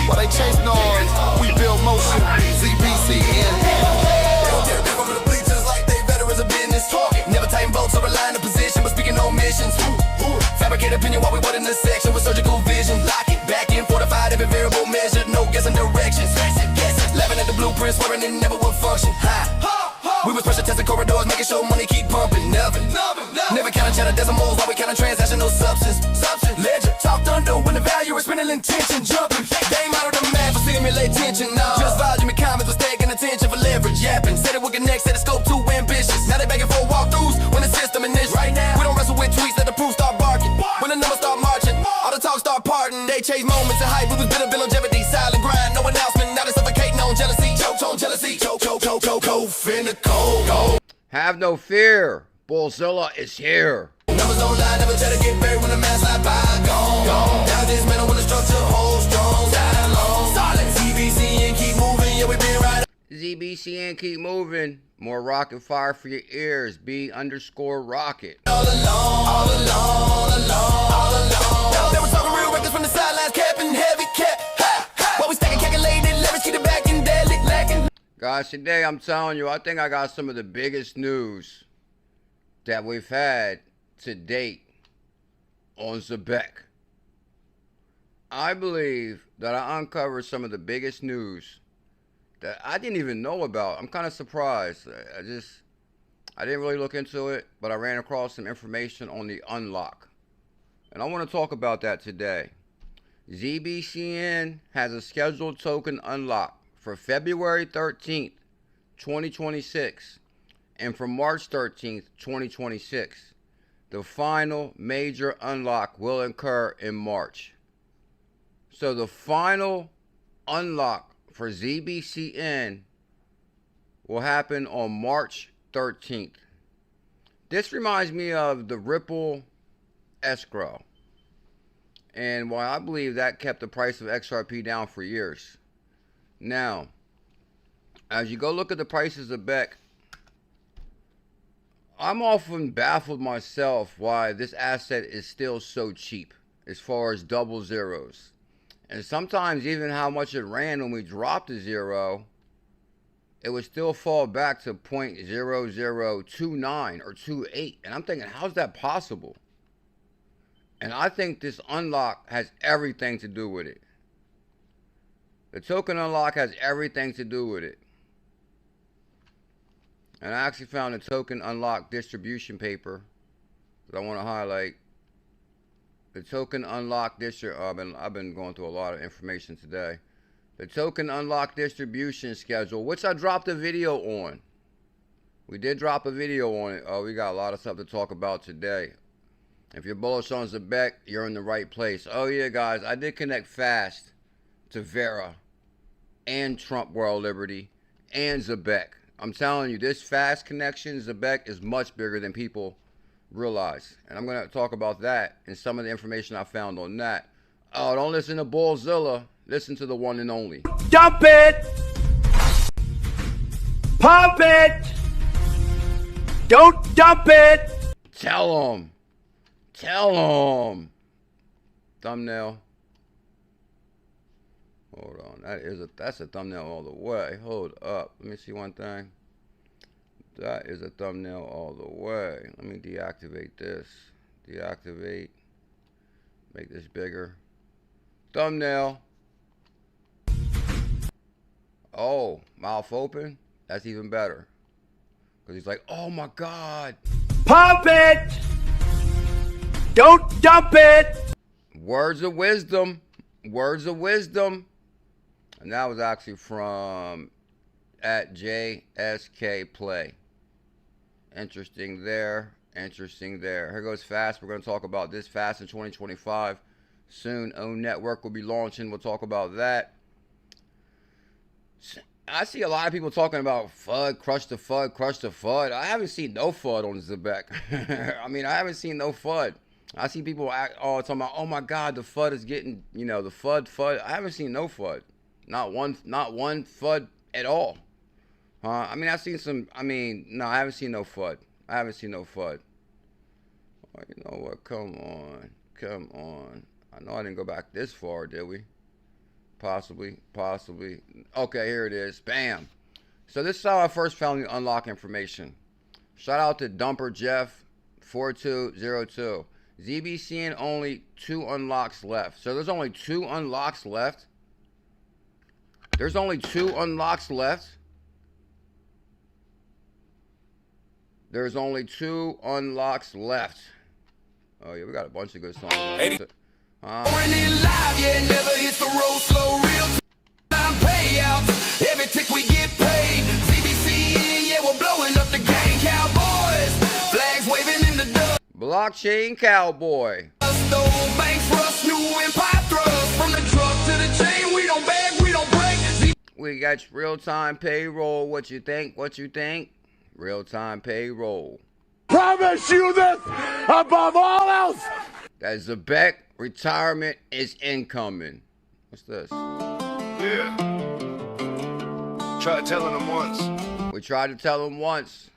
While they chase noise, we build motion. ZBCN. From the bleachers like they veterans of business. Never tighten bolts or rely on a position, but speaking on missions. Fabricate opinion while we wait in the section with surgical vision. Lock it back in, fortified, every variable measured, no guessing directions. Laughing at the blueprints, swearing it never would function. We was pressure testing corridors, making sure money keep pumping. Never counting cheddar decimals while we counting transactional substance. Ledger, talk thunder when the value is spinning intention. Jumping, they ain't out of the math for simulate tension. No. Just volume and comments was taking attention for leverage. Yapping, said it would connect, said the scope too ambitious. Now they begging for walkthroughs when the system in this. Right now, we don't wrestle with tweets, let the proof start barking. When the numbers start marching, all the talk start parting. They chase moments and hype, we was bitter longevity. Silent grind, no announcement, now they suffocating on jealousy. Choke on jealousy, choke, finna go. Have no fear, Bullzilla is here. Numbers don't lie, never try to get buried when the mass like gone. Now this man when the structure holds strong, die long. Solid ZBCN keep moving, yeah we been right. ZBCN keep moving. More rocket fire for your ears. B_rocket. All along. They were talking real records from the sidelines, capping heavy cap. While we stacking calculated leverage, keep it back in deadly lacking. Guys, today I'm telling you, I think I got some of the biggest news that we've had to date on Zebec. I believe that I uncovered some of the biggest news that I didn't even know about. I'm kind of surprised. I didn't really look into it, but I ran across some information on the unlock. And I want to talk about that today. ZBCN has a scheduled token unlock for February 13th, 2026, and for March 13th, 2026. The final major unlock will occur in March. So the final unlock for ZBCN will happen on March 13th. This reminds me of the Ripple escrow, and why I believe that kept the price of XRP down for years. Now, as you go look at the prices of Zebec, I'm often baffled myself why this asset is still so cheap as far as double zeros. And sometimes even how much it ran when we dropped to zero, it would still fall back to 0.0029 or 28. And I'm thinking, how's that possible? And I think this unlock has everything to do with it. The token unlock has everything to do with it. And I actually found a token unlock distribution paper that I want to highlight. The token unlock I've been going through a lot of information today. The token unlock distribution schedule, which I dropped a video on. We did drop a video on it. We got a lot of stuff to talk about today. If you're bullish on Zebec, you're in the right place. Oh yeah, guys, I did connect fast to Vera and Trump World Liberty and Zebec. I'm telling you, this fast connection, Zebec, is much bigger than people realize. And I'm going to talk about that and some of the information I found on that. Oh, don't listen to Bullzilla. Listen to the one and only. Dump it! Pump it! Don't dump it! Tell them. Tell them. Thumbnail. Hold on, that's a thumbnail all the way. Hold up, let me see one thing. That is a thumbnail all the way. Let me deactivate this. Deactivate. Make this bigger. Thumbnail. Oh, mouth open. That's even better. Because he's like, oh my God. Pump it! Don't dump it! Words of wisdom. Words of wisdom. And that was actually from @JSK Play. Interesting there. Interesting there. Here goes Fast. We're going to talk about this Fast in 2025. Soon, Own Network will be launching. We'll talk about that. I see a lot of people talking about FUD, crush the FUD, crush the FUD. I haven't seen no FUD on Zebec. I mean, I haven't seen no FUD. I see people talking about, oh my God, the FUD is getting, the FUD. I haven't seen no FUD. Not one FUD at all. I mean, I've seen some, no, I haven't seen no FUD. I haven't seen no FUD. Oh, you know what? Come on. Come on. I know I didn't go back this far, did we? Possibly. Okay, here it is. Bam. So this is how I first found the unlock information. Shout out to Dumper Jeff 4202. ZBCN only 2 unlocks left. So there's only 2 unlocks left. There's only 2 unlocks left. There's only 2 unlocks left. Oh yeah, we got a bunch of good songs. Live, yeah, never hits the road slow, real time payouts. Every tick we get paid. ZBCN, yeah, we're blowing up the game. Cowboys, flags waving in the dust. Blockchain Cowboy. Stole banks for us, new empire thrust. From the truck to the chain, we don't beg, we don't break. We got real-time payroll. What you think? What you think? Real-time payroll. Promise you this above all else. That Zebec retirement is incoming. What's this? Yeah. Try telling them once. We tried to tell them once.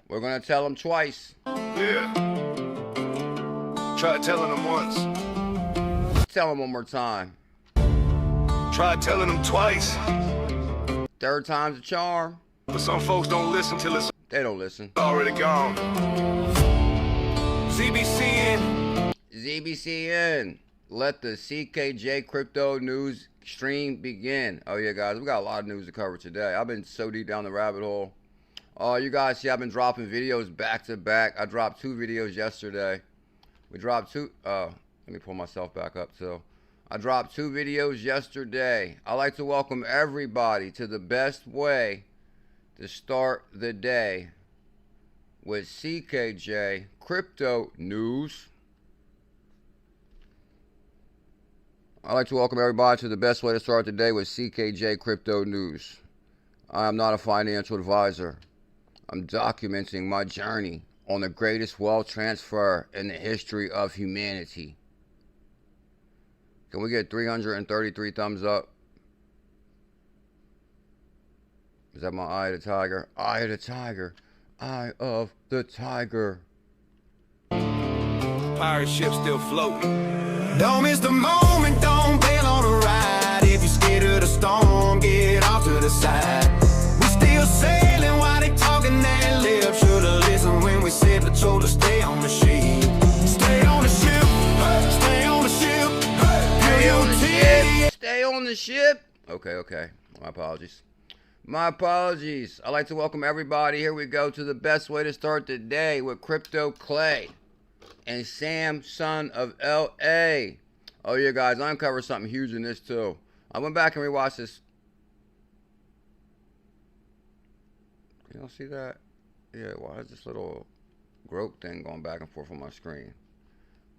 We're gonna tell them twice. Yeah. Try telling them once. Tell them one more time. Try telling them twice. 3rd time's a charm. But some folks don't listen till it's They don't listen. already gone. ZBCN. ZBCN. Let the CKJ crypto news stream begin. Oh yeah, guys, we got a lot of news to cover today. I've been so deep down the rabbit hole. You guys see I've been dropping videos back to back. I dropped 2 videos yesterday. We dropped 2. Let me pull myself back up too. I dropped 2 videos yesterday. I'd like to welcome everybody to the best way to start the day with CKJ Crypto News. I'd like to welcome everybody to the best way to start the day with CKJ Crypto News. I am not a financial advisor. I'm documenting my journey on the greatest wealth transfer in the history of humanity. Can we get 333 thumbs up? Is that my eye of the tiger? Eye of the tiger. Eye of the tiger. Pirate ship still floating. Don't miss the moment, don't bail on a ride. If you're scared of the storm, get off to the side. We still sailing while they talking that lip. Should've listened when we said the told to stay on the ship. Stay on the ship, stay on the ship. Stay on the ship. Stay on the ship. Okay. My apologies. I'd like to welcome everybody. Here we go to the best way to start the day with Crypto Clay and Sam, son of L.A. Oh yeah, guys, I uncovered something huge in this too. I went back and rewatched this. You don't see that? Yeah, why is this little grope thing going back and forth on my screen?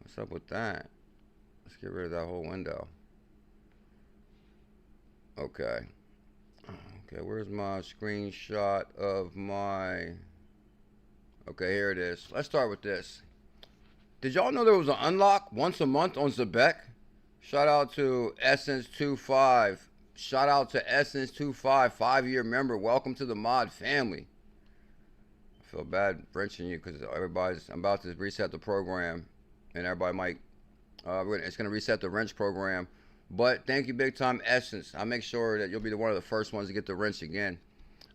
What's up with that? Let's get rid of that whole window. Okay, where's my screenshot of my... Okay, here it is. Let's start with this. Did y'all know there was an unlock once a month on Zebec? Shout out to Essence25. Shout out to Essence25, 5-year member. Welcome to the mod family. I feel bad wrenching you because I'm about to reset the program, and everybody might. It's going to reset the wrench program. But thank you, big time Essence. I'll make sure that you'll be one of the first ones to get the wrench again.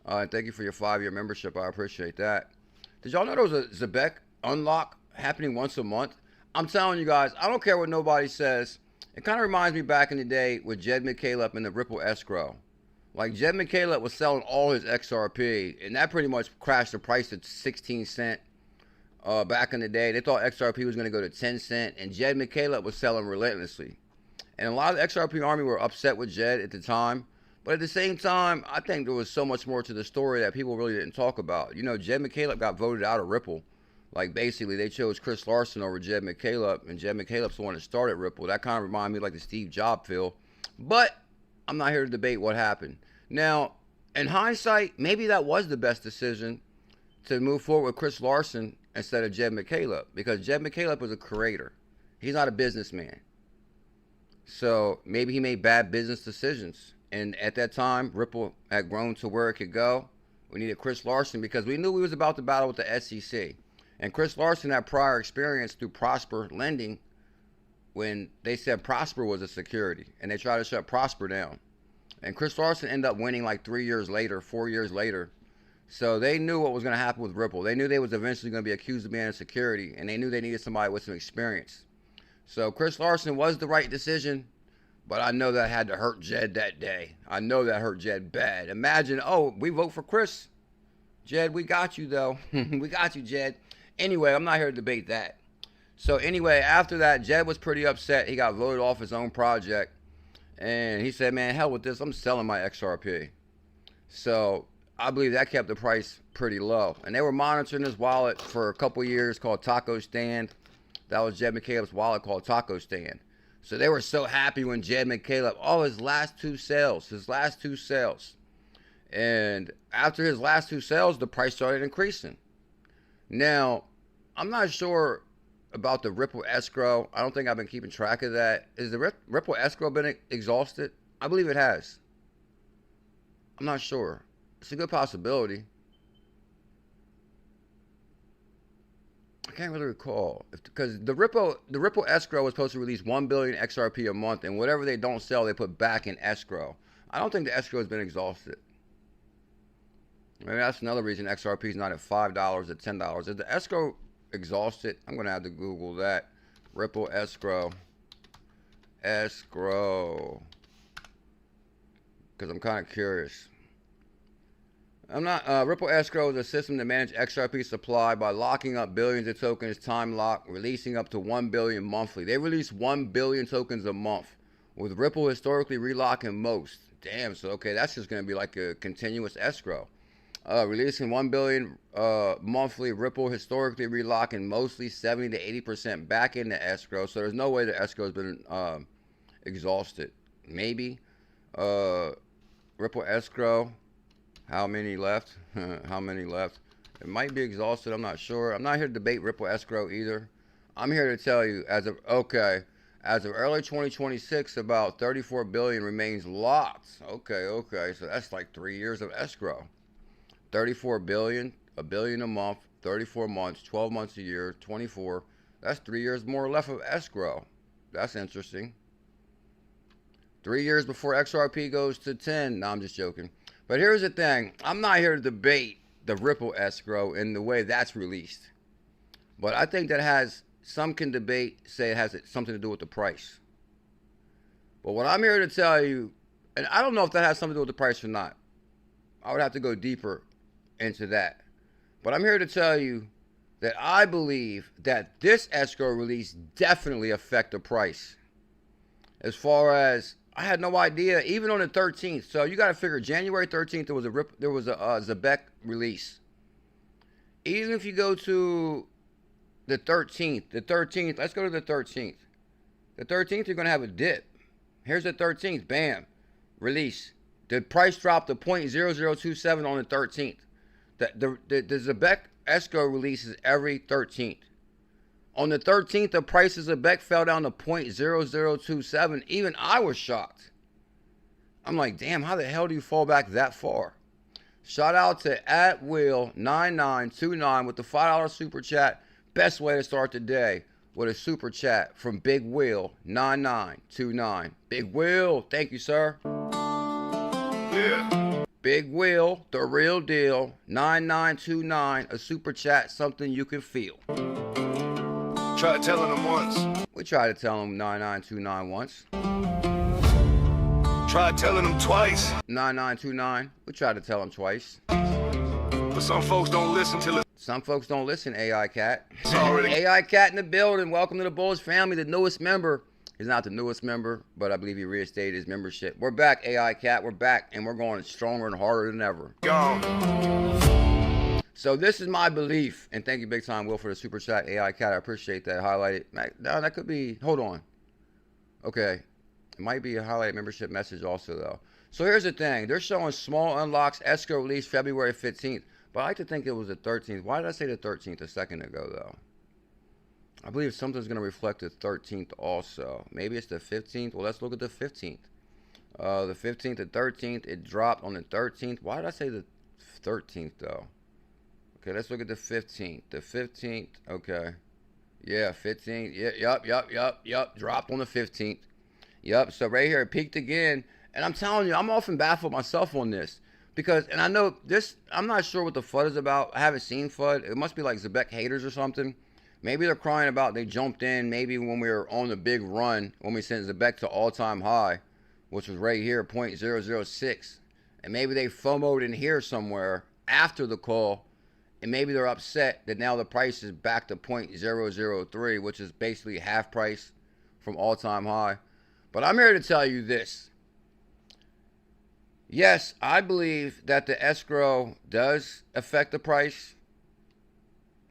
And thank you for your 5-year membership. I appreciate that. Did y'all know there was a Zebec unlock happening once a month? I'm telling you guys, I don't care what nobody says. It kind of reminds me back in the day with Jed McCaleb and the Ripple escrow. Like, Jed McCaleb was selling all his XRP, and that pretty much crashed the price to 16 cents. Back in the day, they thought XRP was going to go to 10 cents, and Jed McCaleb was selling relentlessly. And a lot of the XRP army were upset with Jed at the time. But at the same time, I think there was so much more to the story that people really didn't talk about. You know, Jed McCaleb got voted out of Ripple. Like, basically, they chose Chris Larson over Jed McCaleb, and Jed McCaleb's the one that started Ripple. That kind of reminded me like the Steve Jobs feel. But I'm not here to debate what happened. Now, in hindsight, maybe that was the best decision to move forward with Chris Larson instead of Jed McCaleb, because Jed McCaleb was a creator. He's not a businessman. So maybe he made bad business decisions. And at that time, Ripple had grown to where it could go. We needed Chris Larson because we knew we was about to battle with the SEC. And Chris Larson had prior experience through Prosper Lending when they said Prosper was a security, and they tried to shut Prosper down. And Chris Larsen ended up winning like 3 years later, 4 years later. So they knew what was going to happen with Ripple. They knew they was eventually going to be accused of being a security, and they knew they needed somebody with some experience. So Chris Larsen was the right decision, but I know that had to hurt Jed that day. I know that hurt Jed bad. Imagine, oh, we vote for Chris. Jed, we got you, though. We got you, Jed. Anyway, I'm not here to debate that. So anyway, after that, Jed was pretty upset. He got voted off his own project. And he said, man, hell with this. I'm selling my XRP. So I believe that kept the price pretty low. And they were monitoring his wallet for a couple years called Taco Stand. That was Jed McCaleb's wallet called Taco Stand. So they were so happy when Jed McCaleb, oh, his last two sales. And after his last two sales, the price started increasing. Now, I'm not sure about the Ripple escrow. I don't think I've been keeping track of that. Is the Ripple escrow been exhausted? I believe it has. I'm not sure. It's a good possibility. I can't really recall, because the Ripple escrow was supposed to release 1 billion XRP a month, and whatever they don't sell, they put back in escrow. I don't think the escrow has been exhausted. Maybe that's another reason XRP is not at $5 or $10. Is the escrow exhausted? I'm going to have to Google that. Ripple escrow. Because I'm kind of curious. Ripple escrow is a system to manage XRP supply by locking up billions of tokens, time lock, releasing up to 1 billion monthly. They release 1 billion tokens a month, with Ripple historically relocking most. Damn, so okay, that's just going to be like a continuous escrow. Releasing 1 billion monthly, Ripple historically relocking mostly 70 to 80% back into escrow. So there's no way the escrow has been exhausted. Maybe. Ripple escrow. How many left? How many left? It might be exhausted. I'm not sure. I'm not here to debate Ripple escrow either. I'm here to tell you, as of early 2026, about 34 billion remains locked. Okay. So that's like 3 years of escrow. 34 billion, a billion a month, 34 months, 12 months a year, 24. That's 3 years more left of escrow. That's interesting. 3 years before XRP goes to 10. No, I'm just joking. But here's the thing. I'm not here to debate the Ripple escrow and the way that's released. But I think that some can debate, say it has something to do with the price. But what I'm here to tell you, and I don't know if that has something to do with the price or not. I would have to go deeper into that. But I'm here to tell you that I believe that this escrow release definitely affect the price. As far as, I had no idea, even on the 13th. So you got to figure January 13th, there was a Zebec release. Even if you go to the 13th, let's go to the 13th. The 13th, you're going to have a dip. Here's the 13th, bam, release. The price dropped to 0.0027 on the 13th. The Zebec escrow releases every 13th. On the 13th, the price of Zebec fell down to 0.0027. Even I was shocked. I'm like, damn, how the hell do you fall back that far? Shout out to @Will9929 with the $5 super chat. Best way to start the day with a super chat from Big Will 9929. Big Will, thank you, sir. Yeah. Big Will, the real deal, 9929, a super chat, something you can feel. Try telling them once. We tried to tell him 9929 once. Try telling them twice. 9929, we tried to tell him twice. But some folks don't listen till it's Some folks don't listen, AI Cat. already. AI Cat in the building. Welcome to the Bulls family, the newest member. He's not the newest member, but I believe he reinstated his membership. We're back, AI Cat. We're back, and we're going stronger and harder than ever. Gone. So this is my belief, and thank you, Big Time Will, for the super chat. AI Cat, I appreciate that. Highlighted. No, that could be. Hold on. Okay, it might be a highlighted membership message also, though. So here's the thing. They're showing small unlocks, escrow release February 15th, but I like to think it was the 13th. Why did I say the 13th a second ago, though? I believe something's going to reflect the 13th also. Maybe it's the 15th. Well, let's look at the 15th. The 15th, the 13th, it dropped on the 13th. Why did I say the 13th, though? Okay, let's look at the 15th. The 15th, okay. Yeah, 15th. Yeah, yep. Dropped on the 15th. Yep. So right here, it peaked again. And I'm telling you, I'm often baffled myself on this. Because, and I know this, I'm not sure what the FUD is about. I haven't seen FUD. It must be like Zebec haters or something. Maybe they're crying about they jumped in maybe when we were on the big run, when we sent Zebec to all-time high, which was right here, 0.006. And maybe they FOMO'd in here somewhere after the call. And maybe they're upset that now the price is back to 0.003, which is basically half price from all-time high. But I'm here to tell you this. Yes, I believe that the escrow does affect the price.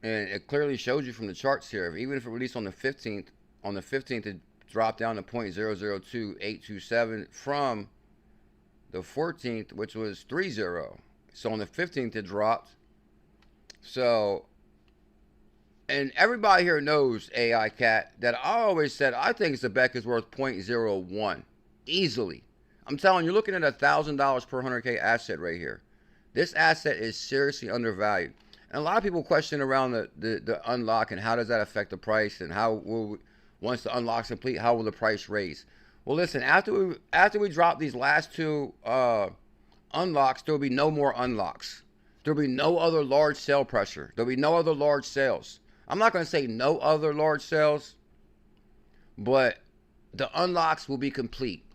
And it clearly shows you from the charts here. Even if it released on the 15th, it dropped down to 0.002827 from the 14th, which was 30. So on the 15th, it dropped. So, and everybody here knows, AI Cat, that I always said I think Zebec is worth 0.01 easily. I'm telling you, you're looking at $1,000 per 100K asset right here. This asset is seriously undervalued. And a lot of people question around the unlock and how does that affect the price, and how will, once the unlock's complete, how will the price raise? Well, listen, after we drop these last two unlocks, there will be no more unlocks. There will be no other large sale pressure. There will be no other large sales. I'm not going to say no other large sales, but the unlocks will be complete.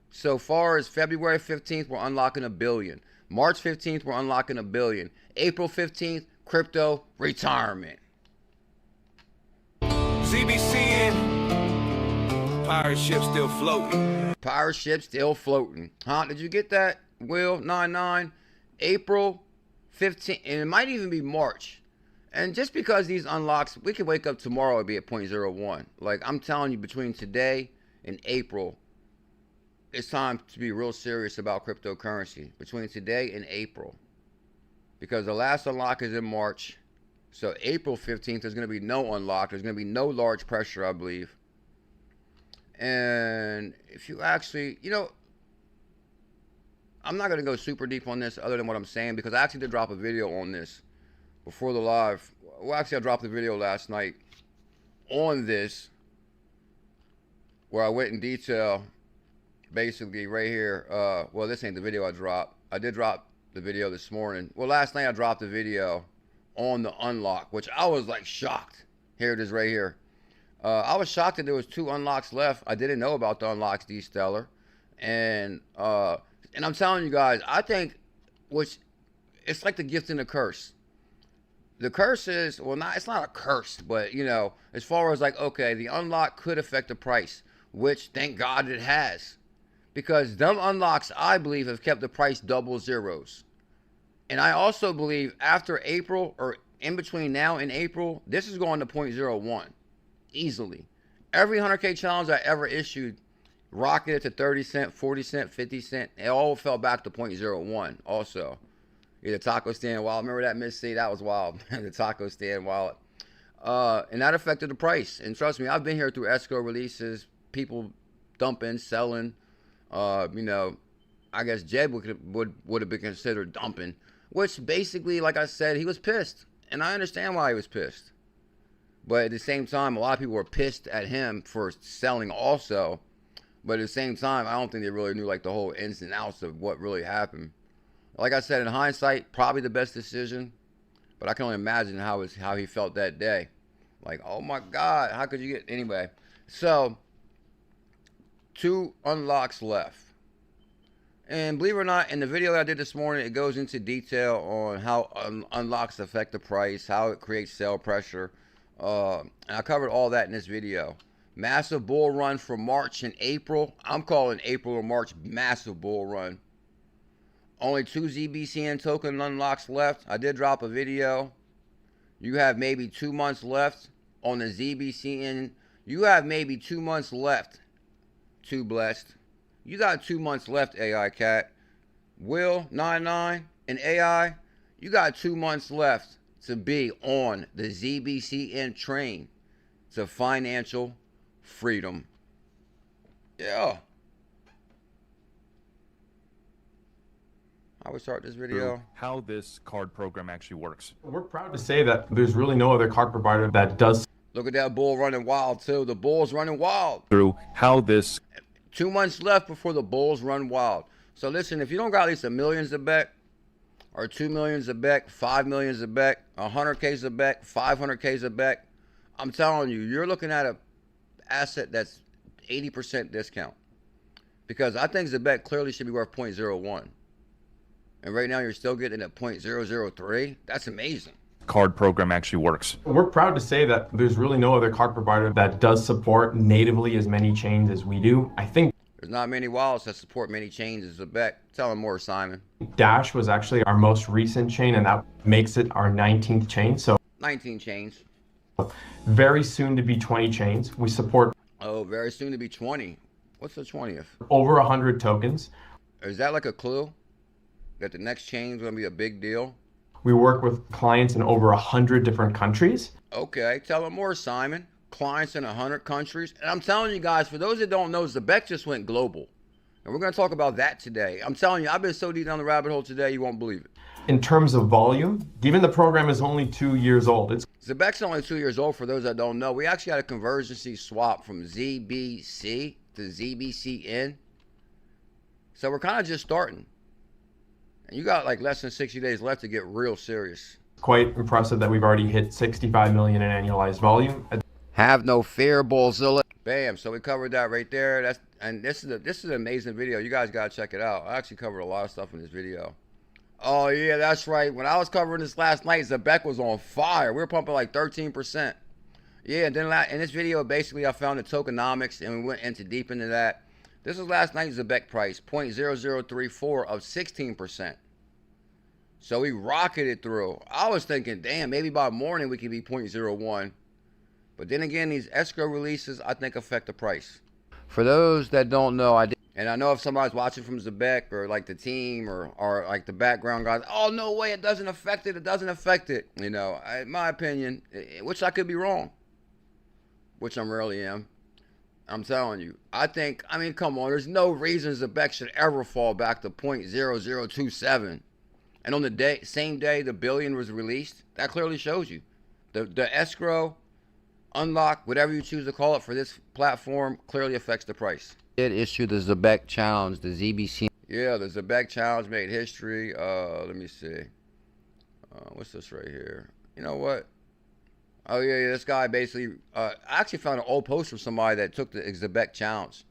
So far as February 15th, we're unlocking $1 billion. March 15th, we're unlocking $1 billion. April 15th, crypto retirement. ZBCN, pirate ship still floating. Pirate ship still floating. Huh? Did you get that, Will? 99. April 15th, and it might even be March. And just because these unlocks, we could wake up tomorrow and be at 0.01. Like, I'm telling you, between today and April, it's time to be real serious about cryptocurrency. Between today and April. Because the last unlock is in March. So April 15th, there's going to be no unlock. There's going to be no large pressure, I believe. And if you actually, you know, I'm not going to go super deep on this other than what I'm saying, because I actually did drop a video on this before the live. Well, actually, I dropped the video last night on this, where I went in detail, basically right here. Well, this ain't the video I dropped. I did drop the video this morning. Well, last night I dropped the video on the unlock, which I was like shocked. Here it is right here. I was shocked that there was 2 unlocks left. I didn't know about the unlocks, D-Stellar. And I'm telling you guys, I think, which it's like the gift and the curse. The curse is, well, it's not a curse, but, you know, as far as like, okay, the unlock could affect the price, which thank God it has. Because them unlocks, I believe, have kept the price double zeros. And I also believe after April, or in between now and April, this is going to 0.01 easily. Every 100K challenge I ever issued rocketed to 30 cent, 40 cent, 50 cent. It all fell back to 0.01 also. The taco stand wallet. Remember that, Miss C? That was wild. The taco stand wallet. And that affected the price. And trust me, I've been here through escrow releases, people dumping, selling. You know, I guess Jed would have been considered dumping, which basically, like I said, he was pissed. And I understand why he was pissed. But at the same time, a lot of people were pissed at him for selling also. But at the same time, I don't think they really knew like the whole ins and outs of what really happened. Like I said, in hindsight, probably the best decision. But I can only imagine how he felt that day. Like, oh my God, how could you get... Anyway, so 2 unlocks left. And believe it or not, in the video that I did this morning, it goes into detail on how unlocks affect the price, how it creates sell pressure. And I covered all that in this video. Massive bull run for March and April. I'm calling April or March massive bull run. Only 2 ZBCN token unlocks left. I did drop a video. You have maybe 2 months left on the ZBCN. You have maybe 2 months left. Too blessed. You got 2 months left, AI Cat. Will, 99, and AI, you got 2 months left to be on the ZBCN train to financial freedom. Yeah. I would start this video. How this card program actually works. We're proud to say that there's really no other card provider that does. Look at that bull running wild too. The bull's running wild. Through how this 2 months left before the bulls run wild. So listen, if you don't got at least $1 million Zebec, or 2 million Zebec, 5 million Zebec, 100K Zebec, 500K Zebec, I'm telling you, you're looking at an asset that's 80% discount. Because I think Zebec clearly should be worth 0.01. And right now you're still getting at 0.003. That's amazing. card program actually works. We're proud to say that there's really no other card provider that does support natively as many chains as we do. I think there's not many wallets that support many chains as Zebec. Tell them more, Simon. Dash was actually our most recent chain, and that makes it our 19th chain. So 19 chains. Very soon to be 20 chains. We support Very soon to be 20. What's the 20th? over 100 tokens. Is that like a clue that the next chain is going to be a big deal? We work with clients in over 100 different countries. Okay, tell them more, Simon. Clients in 100 countries. And I'm telling you guys, for those that don't know, Zebec just went global. And we're going to talk about that today. I'm telling you, I've been so deep down the rabbit hole today, you won't believe it. In terms of volume, given the program is only 2 years old, Zebec's only 2 years old, for those that don't know. We actually had a convergency swap from ZBC to ZBCN. So we're kind of just starting. And you got like less than 60 days left to get real serious. quite impressive that we've already hit 65 million in annualized volume. Have no fear, Bullzilla. Bam. So we covered that right there. This is an amazing video. You guys gotta check it out. I actually covered a lot of stuff in this video. Oh yeah, that's right. When I was covering this last night, Zebec was on fire. We were pumping like 13%. Yeah, and then in this video, basically I found the tokenomics and we went deep into that. This was last night's Zebec price, 0.0034 of 16%. So we rocketed through. I was thinking, damn, maybe by morning we could be 0.01. But then again, these escrow releases, I think, affect the price. For those that don't know, and I know if somebody's watching from Zebec or like the team or like the background guys, oh, no way, it doesn't affect it, it doesn't affect it. You know, in my opinion, which I could be wrong, which I really am. I'm telling you, I mean, come on, there's no reason Zebec should ever fall back to 0.0027. And on the same day the billion was released, that clearly shows you. The escrow, unlock, whatever you choose to call it for this platform, clearly affects the price. It issued the Zebec challenge, the ZBCN. Yeah, the Zebec challenge made history. Let me see. What's this right here? You know what? Oh yeah, this guy basically, I actually found an old post from somebody that took the Zebec challenge.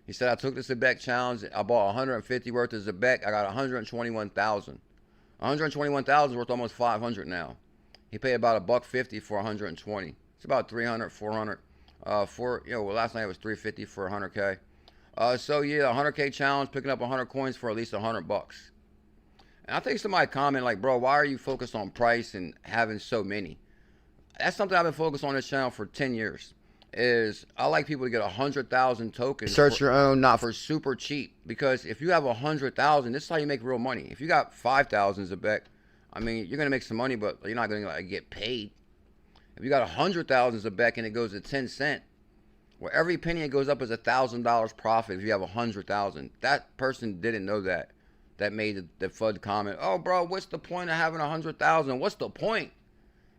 He said, I took the Zebec challenge, I bought 150 worth of Zebec, I got 121,000. 121,000 worth almost 500 now. He paid about $1.50 for 120. It's about 300, 400. Last night it was 350 for 100K. So yeah, 100K challenge, picking up 100 coins for at least $100. And I think somebody commented like, bro, why are you focused on price and having so many? That's something I've been focused on this channel for 10 years. Is I like people to get 100,000 tokens. Search your own, not for super cheap. Because if you have 100,000, this is how you make real money. If you got 5,000 Zebec, I mean, you're gonna make some money, but you're not gonna like, get paid. If you got 100,000 Zebec and it goes to 10 cents, well, every penny it goes up is $1,000 profit. If you have 100,000, that person didn't know that. That made the FUD comment. Oh, bro, what's the point of having 100,000? What's the point?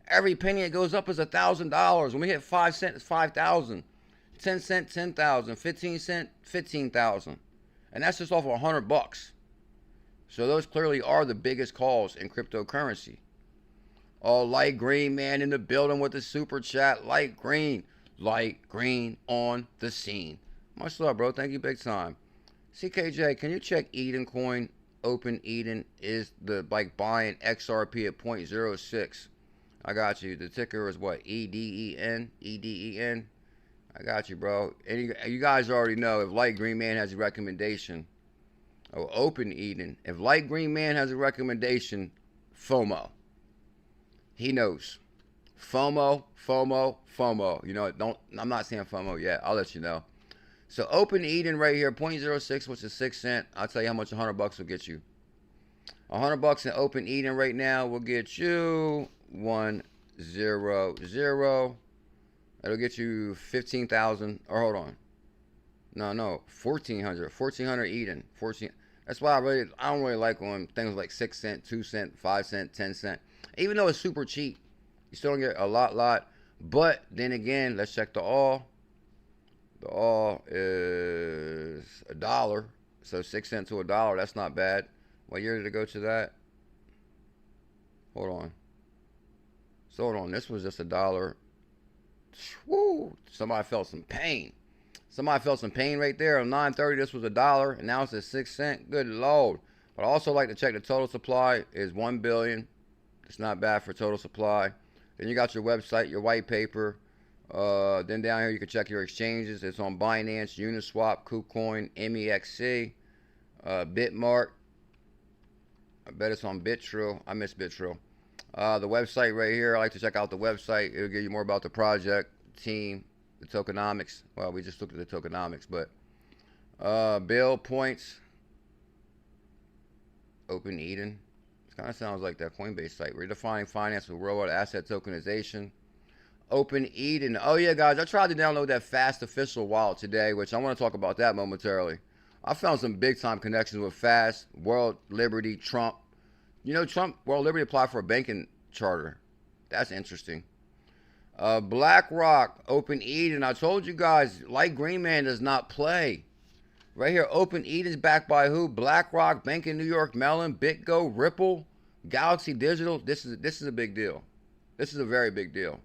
Every penny it goes up is $1,000. When we hit 5 cents, it's 5,000. 10 cent, 10,000. 15 cent, 15,000. And that's just off of $100. So those clearly are the biggest calls in cryptocurrency. Oh, light green man in the building with the super chat. Light green on the scene. Much love, bro. Thank you big time. CKJ, can you check Eden coin? Open Eden is the buying XRP at 0.06. I got you. The ticker is what? EDEN? EDEN? I got you, bro. And you guys already know if Light Green Man has a recommendation. Oh, Open Eden. If Light Green Man has a recommendation, FOMO. He knows. FOMO, FOMO, FOMO. You know, I'm not saying FOMO yet. I'll let you know. So Open Eden right here, 0.06, which is 6 cents. I'll tell you how much $100 will get you. $100 in Open Eden right now will get you 100. That'll get you 15,000. Or hold on. No, 1,400. 1,400 Eden. 14. That's why I don't really like when things like 6 cent, 2 cent, 5 cent, 10 cent. Even though it's super cheap, you still don't get a lot. But then again, let's check the all. The all is $1. So 6 cents to $1. That's not bad. What year did it go to that? Hold on. So hold on. This was just $1. Woo! Somebody felt some pain. Somebody felt some pain right there. On 9:30, this was $1, and now it's at 6 cents. Good Lord. But I also like to check the total supply is 1 billion. It's not bad for total supply. Then you got your website, your white paper. Then down here you can check your exchanges. It's on Binance, Uniswap, KuCoin, MEXC, Bitmart. I bet it's on Bitrill. I miss Bitrill. The website right here, I like to check out the website. It'll give you more about the project, the team, the tokenomics. Well, we just looked at the tokenomics, but bill points. Open Eden. It kind of sounds like that Coinbase site. Redefining finance with real-world asset tokenization. Open Eden. Oh yeah, guys, I tried to download that Fast Official wallet today, which I want to talk about that momentarily. I found some big-time connections with Fast, World Liberty, Trump. You know, Trump, World Liberty applied for a banking charter. That's interesting. BlackRock, Open Eden. I told you guys, Light Green Man does not play. Right here, Open Eden is backed by who? BlackRock, Bank of New York Mellon, BitGo, Ripple, Galaxy Digital. This is a big deal. This is a very big deal.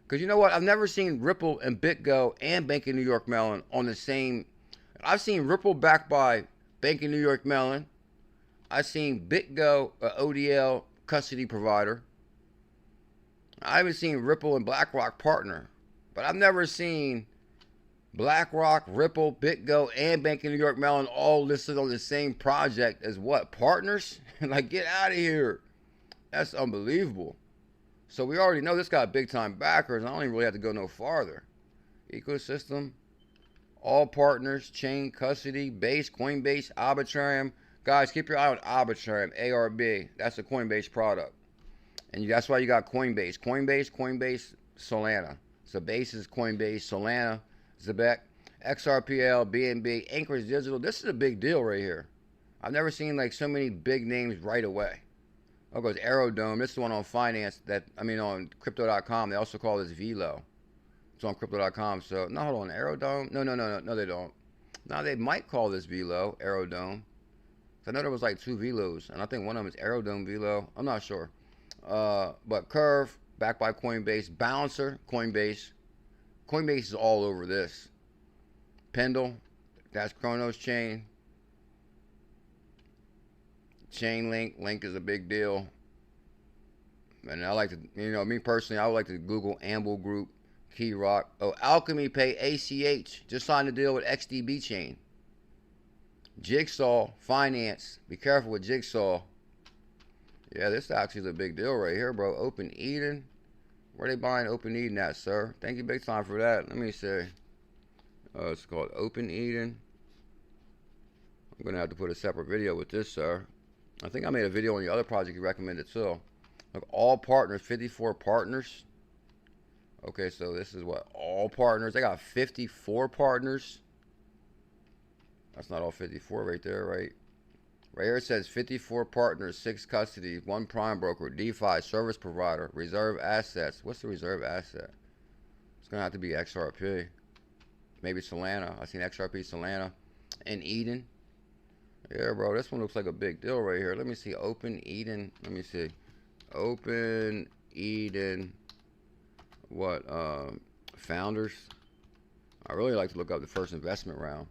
Because you know what? I've never seen Ripple and BitGo and Bank of New York Mellon on the same. I've seen Ripple backed by Bank of New York Mellon. I've seen BitGo, ODL custody provider. I haven't seen Ripple and BlackRock partner. But I've never seen BlackRock, Ripple, BitGo, and Bank of New York Mellon all listed on the same project as what? Partners? Like, get out of here. That's unbelievable. So we already know this got big time backers. I don't even really have to go no farther. Ecosystem, all partners, chain, custody, base, Coinbase, Arbitrarium. Guys, keep your eye on Arbitrarium, ARB. That's a Coinbase product. And that's why you got Coinbase. Coinbase, Solana. So base is Coinbase, Solana, Zebec, XRPL, BNB, Anchorage Digital. This is a big deal right here. I've never seen like so many big names right away. Oh, goes Aerodome. This is the one on finance on crypto.com. They also call this Velo. It's on crypto.com. So, no, hold on. Aerodome? No, they don't. Now, they might call this Velo, Aerodome. I know there was like 2 Velos, and I think one of them is Aerodome Velo. I'm not sure. But Curve, backed by Coinbase. Bouncer, Coinbase. Coinbase is all over this. Pendle, that's Chronos Chain. Chainlink, Link is a big deal. And I like to, me personally, I would like to Google Amble Group, Key Rock. Oh, Alchemy Pay, ACH, just signed a deal with XDB Chain. Jigsaw, Finance, be careful with Jigsaw. Yeah, this actually is a big deal right here, bro. Open Eden. Where they buying Open Eden at, sir? Thank you big time for that. Let me see. It's called Open Eden. I'm going to have to put a separate video with this, sir. I think I made a video on the other project you recommended, too. Look, all partners, 54 partners. Okay, so this is what? All partners. They got 54 partners. That's not all 54 right there, right? Right here it says 54 partners, 6 custody, 1 prime broker, DeFi, service provider, reserve assets. What's the reserve asset? It's going to have to be XRP. Maybe Solana. I've seen XRP, Solana, and Eden. Yeah, bro, this one looks like a big deal right here. Let me see. Open Eden. Let me see. Open Eden. What? Founders. I really like to look up the first investment round.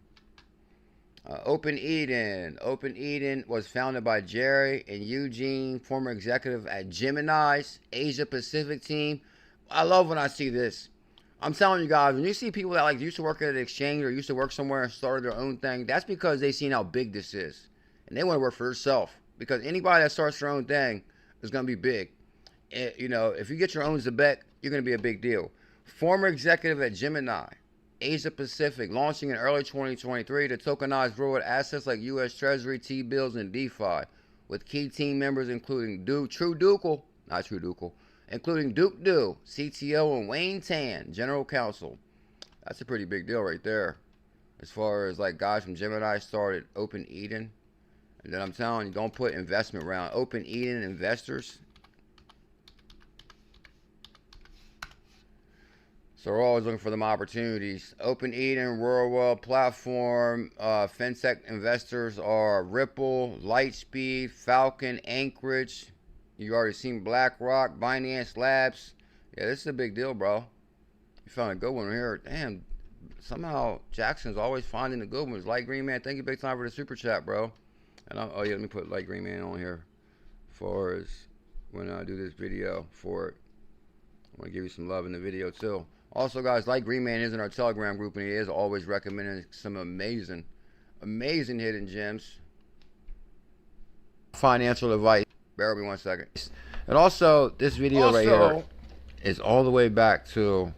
Open Eden. Open Eden was founded by Jerry and Eugene, former executive at Gemini's Asia Pacific team. I love when I see this. I'm telling you guys, when you see people that like used to work at an exchange or used to work somewhere and started their own thing, that's because they seen how big this is. And they want to work for themselves. Because anybody that starts their own thing is going to be big. If you get your own Zebec, you're going to be a big deal. Former executive at Gemini, Asia Pacific, launching in early 2023 to tokenize real-world assets like U.S. Treasury, T-bills, and DeFi, with key team members including including Duke Du, CTO, and Wayne Tan, General Counsel. That's a pretty big deal right there. As far as like guys from Gemini started Open Eden. And then I'm telling you, don't put investment round. Open Eden investors. So we're always looking for them opportunities. Open Eden, World Platform, FinTech investors are Ripple, Lightspeed, Falcon, Anchorage. You already seen BlackRock, Binance Labs. Yeah, this is a big deal, bro. You found a good one here. Damn, somehow Jackson's always finding the good ones. Light Green Man, thank you big time for the super chat, bro. And oh yeah, let me put Light Green Man on here for as when I do this video for it. I want to give you some love in the video too. Also, guys, Light Green Man is in our Telegram group, and he is always recommending some amazing hidden gems. Financial advice. Bear with me 1 second. And also, this video right here is all the way back to,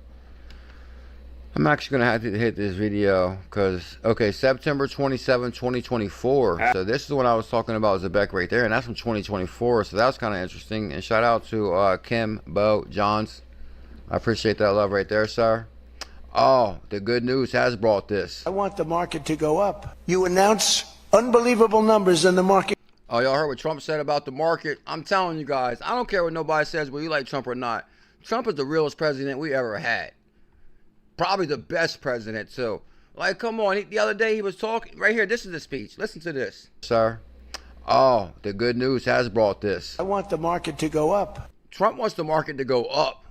I'm actually going to have to hit this video because, okay, September 27, 2024. So this is when I was talking about Zebec right there, and that's from 2024. So that was kind of interesting. And shout out to Kim, Bo, Johns. I appreciate that love right there, sir. Oh, the good news has brought this. I want the market to go up. You announce unbelievable numbers in the market. Oh, y'all heard what Trump said about the market? I'm telling you guys, I don't care what nobody says, whether you like Trump or not. Trump is the realest president we ever had. Probably the best president, too. Like, come on. The other day he was talking. Right here, this is the speech. Listen to this. Sir. Oh, the good news has brought this. I want the market to go up. Trump wants the market to go up.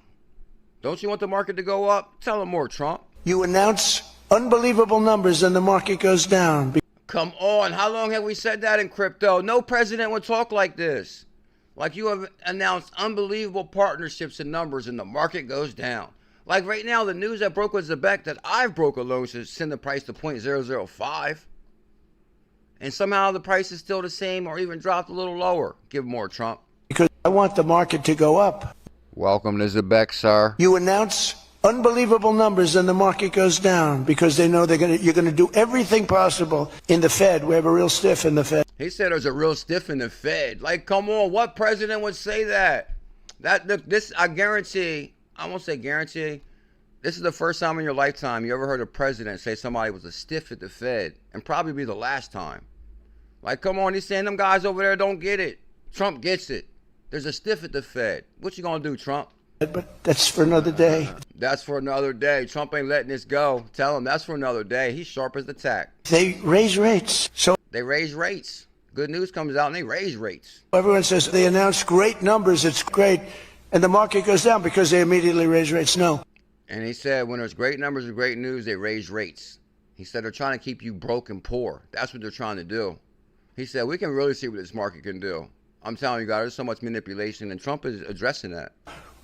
Don't you want the market to go up? Tell him more, Trump. You announce unbelievable numbers and the market goes down. Come on. How long have we said that in crypto? No president would talk like this. Like you have announced unbelievable partnerships and numbers and the market goes down. Like right now, the news that broke with Zebec that I've broke alone should send the price to 0.005. And somehow the price is still the same or even dropped a little lower. Give more, Trump. Because I want the market to go up. Welcome to Zebec, sir. You announce unbelievable numbers and the market goes down because they know you're going to do everything possible in the Fed. We have a real stiff in the Fed. He said there's a real stiff in the Fed. Like, come on, what president would say that? This, I guarantee, I won't say guarantee, this is the first time in your lifetime you ever heard a president say somebody was a stiff at the Fed, and probably be the last time. Like, come on, he's saying them guys over there don't get it. Trump gets it. There's a stiff at the Fed. What you gonna do, Trump? But that's for another day. That's for another day. Trump ain't letting this go. Tell him that's for another day. He's sharp as the tack. They raise rates. So they raise rates. Good news comes out and they raise rates. Everyone says they announce great numbers. It's great. And the market goes down because they immediately raise rates. No. And he said when there's great numbers and great news, they raise rates. He said they're trying to keep you broke and poor. That's what they're trying to do. He said we can really see what this market can do. I'm telling you guys, there's so much manipulation, and Trump is addressing that.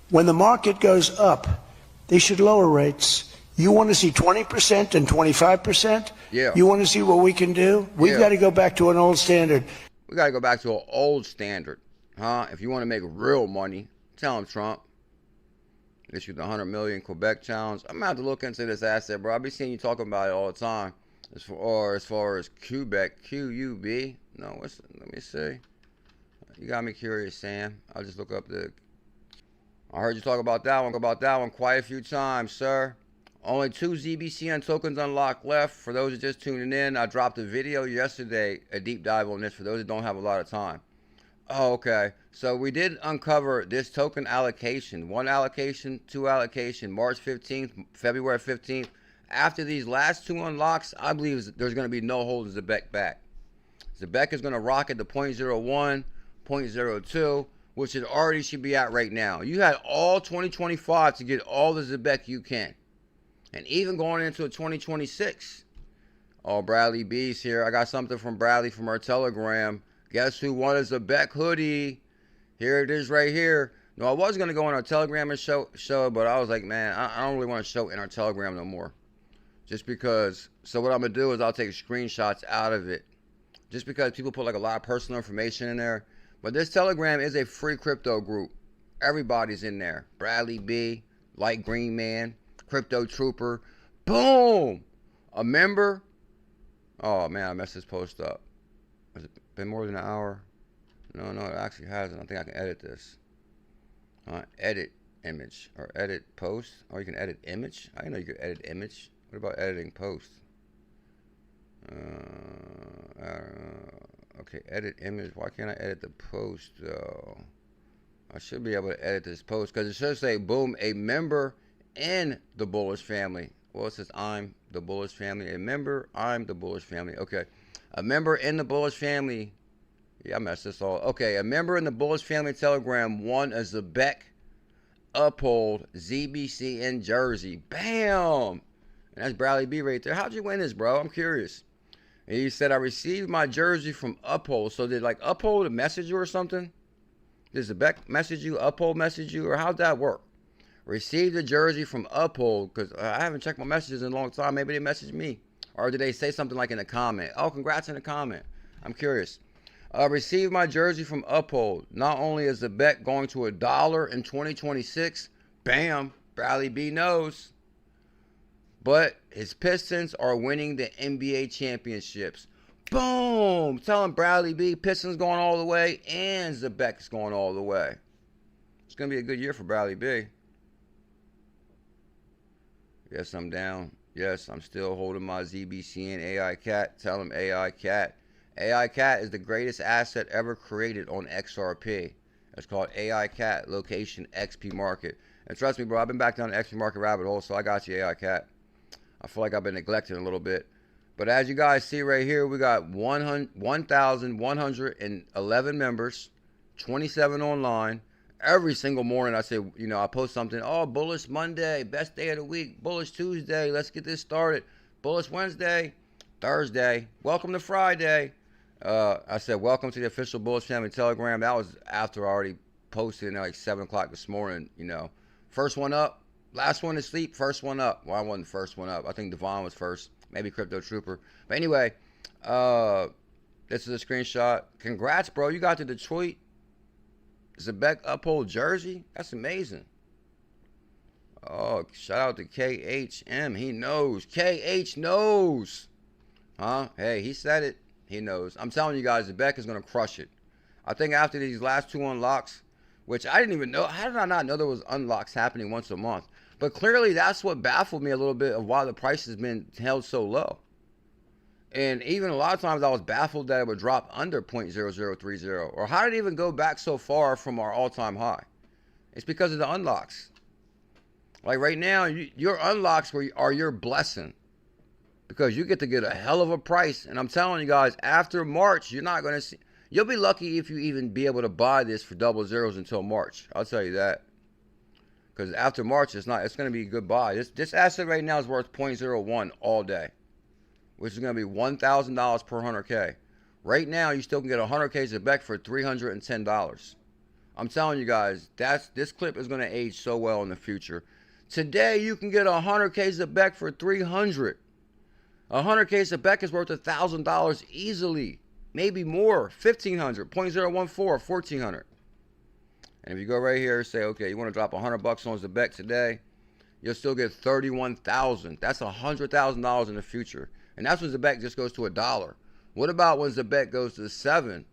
When the market goes up, they should lower rates. You want to see 20% and 25%? Yeah. You want to see what we can do? We've got to go back to an old standard. We got to go back to an old standard, huh? If you want to make real money, tell him, Trump. Issued the 100 million Quebec challenge. I'm going to have to look into this asset, bro. I'll be seeing you talking about it all the time. As far as Quebec, Q-U-B. No, let me see. You got me curious, Sam. I'll just look up I heard you talk about that one quite a few times, sir. Only 2 ZBCN tokens unlocked left. For those that just tuning in, I dropped a video yesterday, a deep dive on this for those that don't have a lot of time. Oh, okay. So we did uncover this token allocation. 1 allocation, 2 allocation, March 15th, February 15th. After these last 2 unlocks, I believe there's going to be no holding Zebec back. Zebec is going to rocket to 0.01. 0.02, which it already should be at right now. You had all 2025 to get all the Zebec you can. And even going into 2026. Oh, Bradley B's here. I got something from Bradley from our Telegram. Guess who won a Zebec hoodie? Here it is right here. No, I was going to go on our Telegram and show it, but I was like, man, I don't really want to show it in our Telegram no more. Just because, so what I'm going to do is I'll take screenshots out of it. Just because people put like a lot of personal information in there. But this Telegram is a free crypto group. Everybody's in there. Bradley B, Light Green Man, Crypto Trooper. Boom! A member. Oh, man, I messed this post up. Has it been more than an hour? No, it actually hasn't. I think I can edit this. Edit image or edit post. Or you can edit image. I didn't know you could edit image. What about editing post? Okay, edit image. Why can't I edit the post though? I should be able to edit this post because it should say, boom, a member in the bullish family. Well, it says I'm the bullish family. A member, I'm the bullish family. Okay. A member in the bullish family. Yeah, I messed this all. Okay. A member in the bullish family Telegram won a Zebec uphold ZBCN jersey. Bam! And that's Bradley B right there. How'd you win this, bro? I'm curious. And he said, I received my jersey from Uphold. So did like Uphold message you or something? Did Zebec message you, Uphold message you, or how'd that work? Received a jersey from Uphold, because I haven't checked my messages in a long time. Maybe they messaged me. Or did they say something like in a comment? Oh, congrats in a comment. I'm curious. Received my jersey from Uphold. Not only is Zebec going to $1 in 2026, bam, Bradley B knows, but his Pistons are winning the NBA championships. Boom! Tell him Bradley B, Pistons going all the way, and Zebec is going all the way. It's going to be a good year for Bradley B. Yes, I'm down. Yes, I'm still holding my ZBCN AI Cat. Tell him AI Cat. AI Cat is the greatest asset ever created on XRP. It's called AI Cat, location XP market. And trust me, bro, I've been back down the XP market rabbit hole, so I got you, AI Cat. I feel like I've been neglected a little bit. But as you guys see right here, we got 1,111 members, 27 online. Every single morning I say, you know, I post something. Oh, bullish Monday, best day of the week. Bullish Tuesday, let's get this started. Bullish Wednesday, Thursday, welcome to Friday. I said, welcome to the official Bullish Family Telegram. That was after I already posted at like 7 o'clock this morning, you know. First one up, last one to sleep, first one up. Well, I wasn't the first one up. I think Devon was first, maybe Crypto Trooper. But anyway, this is a screenshot. Congrats, bro. You got the Detroit Zebec Uphold jersey. That's amazing. Oh, shout out to KHM. He knows. KH knows. Huh? Hey, he said it. He knows. I'm telling you guys, Zebec is going to crush it. I think after these last 2 unlocks, which I didn't even know. How did I not know there was unlocks happening once a month? But clearly that's what baffled me a little bit of why the price has been held so low. And even a lot of times I was baffled that it would drop under 0.0030. Or how did it even go back so far from our all-time high? It's because of the unlocks. Like right now, your unlocks are your blessing. Because you get to get a hell of a price. And I'm telling you guys, after March, you're not going to see. You'll be lucky if you even be able to buy this for double zeros until March. I'll tell you that. Because after March, it's going to be a good buy. This asset right now is worth 0.01 all day, which is going to be $1,000 per 100K. Right now, you still can get 100K Zebec for $310. I'm telling you guys, this clip is going to age so well in the future. Today, you can get 100K Zebec for $300. 100K Zebec is worth $1,000 easily. Maybe more, $1,500, 0.014, $1,400. And if you go right here and say, okay, you want to drop $100 on Zebec today, you'll still get $31,000. That's $100,000 in the future. And that's when Zebec just goes to $1. What about when Zebec goes to 7,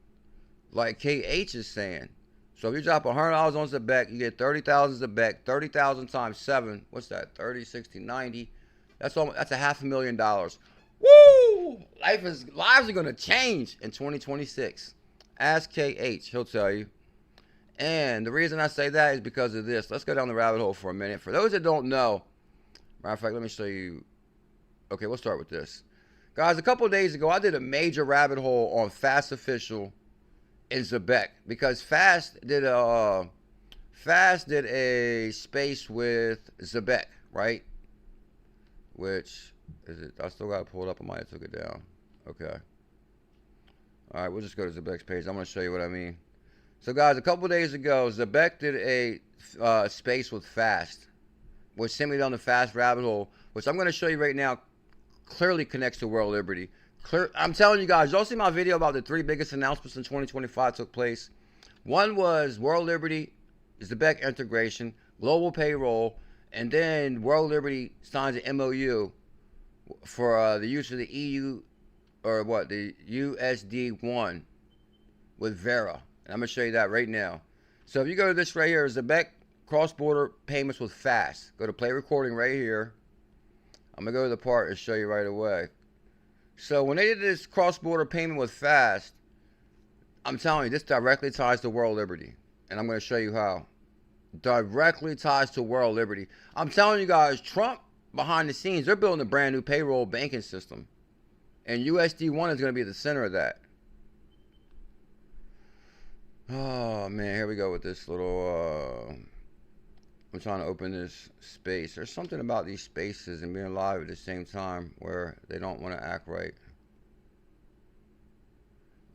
like KH is saying? So if you drop $100 on Zebec, you get 30,000 Zebec. 30,000 times 7, what's that? 30, 60, 90. That's $500,000. Woo! Lives are gonna change in 2026. Ask KH, he'll tell you. And the reason I say that is because of this. Let's go down the rabbit hole for a minute. For those that don't know, matter of fact, let me show you. Okay, we'll start with this. Guys, a couple of days ago, I did a major rabbit hole on Fast Official in Zebec because Fast did a space with Zebec, right? Which is it? I still got to pull it up. I might have took it down. Okay. All right, we'll just go to Zebec's page. I'm going to show you what I mean. So, guys, a couple days ago, Zebec did a space with Fast, which sent me down the Fast rabbit hole, which I'm going to show you right now, clearly connects to World Liberty. I'm telling you guys, y'all see my video about the 3 biggest announcements in 2025 took place? One was World Liberty, Zebec integration, global payroll, and then World Liberty signs an MOU for the use of the EU, or what, the USD1 with Vera. And I'm going to show you that right now. So if you go to this right here, Zebec cross-border payments with Fast. Go to play recording right here. I'm going to go to the part and show you right away. So when they did this cross-border payment with Fast, I'm telling you, this directly ties to World Liberty. And I'm going to show you how. directly ties to world liberty. I'm telling you guys, Trump behind the scenes, they're building a brand new payroll banking system. And USD1 is going to be the center of that. Oh, man, here we go with this little, I'm trying to open this space. There's something about these spaces and being live at the same time where they don't want to act right.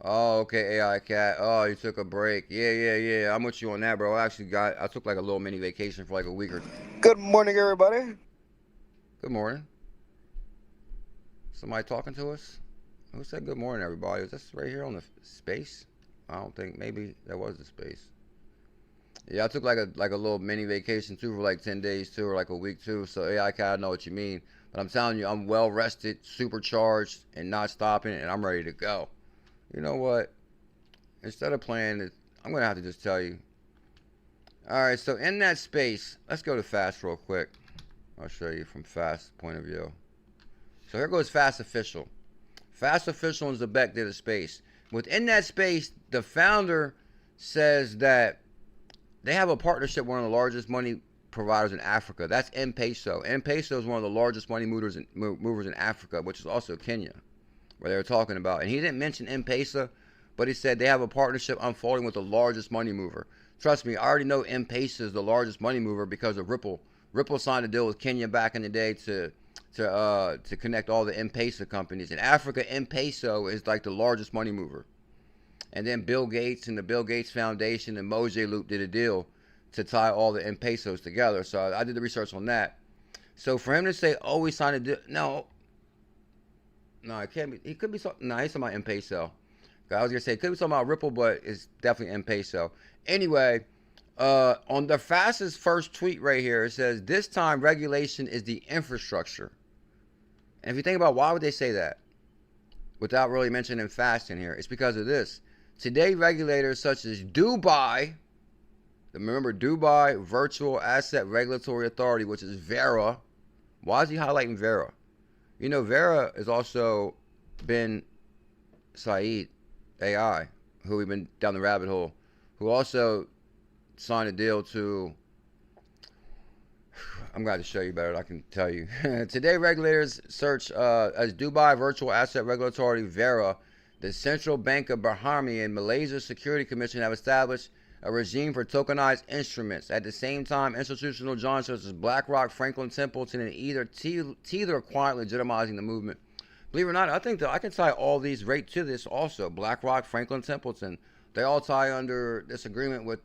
Oh, okay, AI cat. Oh, you took a break. Yeah. I'm with you on that, bro. I took like a little mini vacation for like a week or two. Good morning, everybody. Good morning. Somebody talking to us? Who said good morning, everybody? Is this right here on the space? I don't think. Maybe that was the space. Yeah, I took like a little mini vacation too for like 10 days too, or like a week too. So yeah, I kind of know what you mean. But I'm telling you, I'm well rested, supercharged, and not stopping, and I'm ready to go. You know what? Instead of playing it, I'm gonna have to just tell you. All right, so in that space, let's go to Fast real quick. I'll show you from Fast point of view. So here goes Fast Official. Fast Official and Zebec did a space. Within that space, the founder says that they have a partnership with one of the largest money providers in Africa. That's M-Peso. M-Peso is one of the largest money movers in Africa, which is also Kenya, where they were talking about. And he didn't mention M-Pesa, but he said they have a partnership unfolding with the largest money mover. Trust me, I already know M-Pesa is the largest money mover because of Ripple. Ripple signed a deal with Kenya back in the day to connect all the M-Pesa companies. In Africa, M-Peso is like the largest money mover. And then Bill Gates and the Bill Gates Foundation and Mojay Loop did a deal to tie all the M-Pesos together. So I did the research on that. So for him to say, oh, we signed a deal. No, it can't be. He could be talking. No, he's talking about M-Peso. I was going to say, it could be talking about Ripple, but it's definitely M-Peso. Anyway, on the fastest first tweet right here, it says, this time regulation is the infrastructure. And if you think about why would they say that without really mentioning fast in here, it's because of this. Today, regulators such as Dubai, remember Dubai Virtual Asset Regulatory Authority, which is VERA. Why is he highlighting VERA? You know, VERA has also been Zayed AI, who we've been down the rabbit hole, who also signed a deal to, I'm going to show you better, I can tell you. Today, regulators search as Dubai Virtual Asset Regulatory VERA, the Central Bank of Bahrain and Malaysia Security Commission have established a regime for tokenized instruments. At the same time, institutional giants such as BlackRock, Franklin Templeton, and Tether are quietly legitimizing the movement. Believe it or not, I think that I can tie all these right to this also. BlackRock, Franklin Templeton, they all tie under this agreement with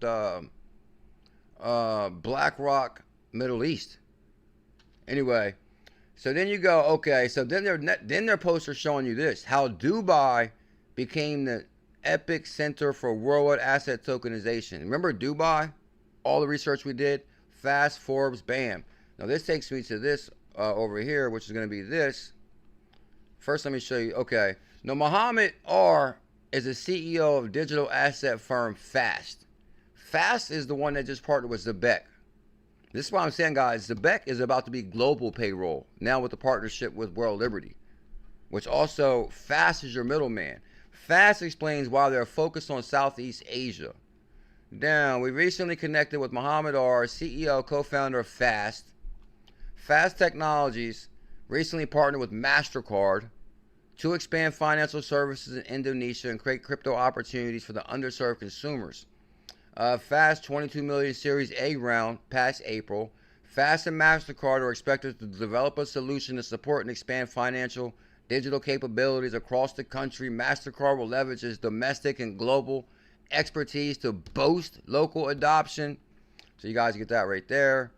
BlackRock Middle East. Anyway, so then you go, okay, so then their posters showing you this, how Dubai became the Epicentre for worldwide asset tokenization. Remember Dubai? All the research we did, Fast, Forbes, bam. Now this takes me to this over here, which is going to be this. First, let me show you. Okay, now Mohammad R is the CEO of digital asset firm Fast. Fast is the one that just partnered with Zebec. This is what I'm saying, guys. Zebec is about to be global payroll now with the partnership with World Liberty, which also Fast is your middleman. Fast explains why they're focused on Southeast Asia. Now, we recently connected with Mohammad R, CEO, co-founder of Fast. Fast Technologies recently partnered with MasterCard to expand financial services in Indonesia and create crypto opportunities for the underserved consumers. Fast 22 million Series A round past April. Fast and MasterCard are expected to develop a solution to support and expand financial digital capabilities across the country. MasterCard will leverage its domestic and global expertise to boost local adoption. So you guys get that right there.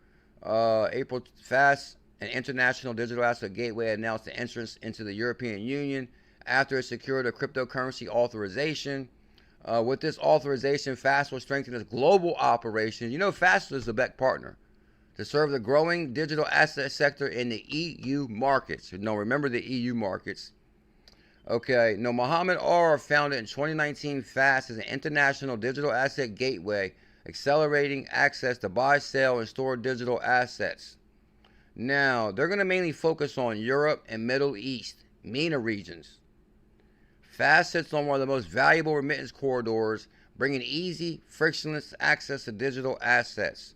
April, Fast, an international digital asset gateway, announced the entrance into the European Union after it secured a cryptocurrency authorization. With this authorization, Fast will strengthen its global operations. You know, Fast is the Beck partner to serve the growing digital asset sector in the EU markets. No, remember the EU markets. Okay, no, Mohammad R founded in 2019 Fast as an international digital asset gateway, accelerating access to buy, sell, and store digital assets. Now, they're going to mainly focus on Europe and Middle East, MENA regions. Fast sits on one of the most valuable remittance corridors, bringing easy, frictionless access to digital assets.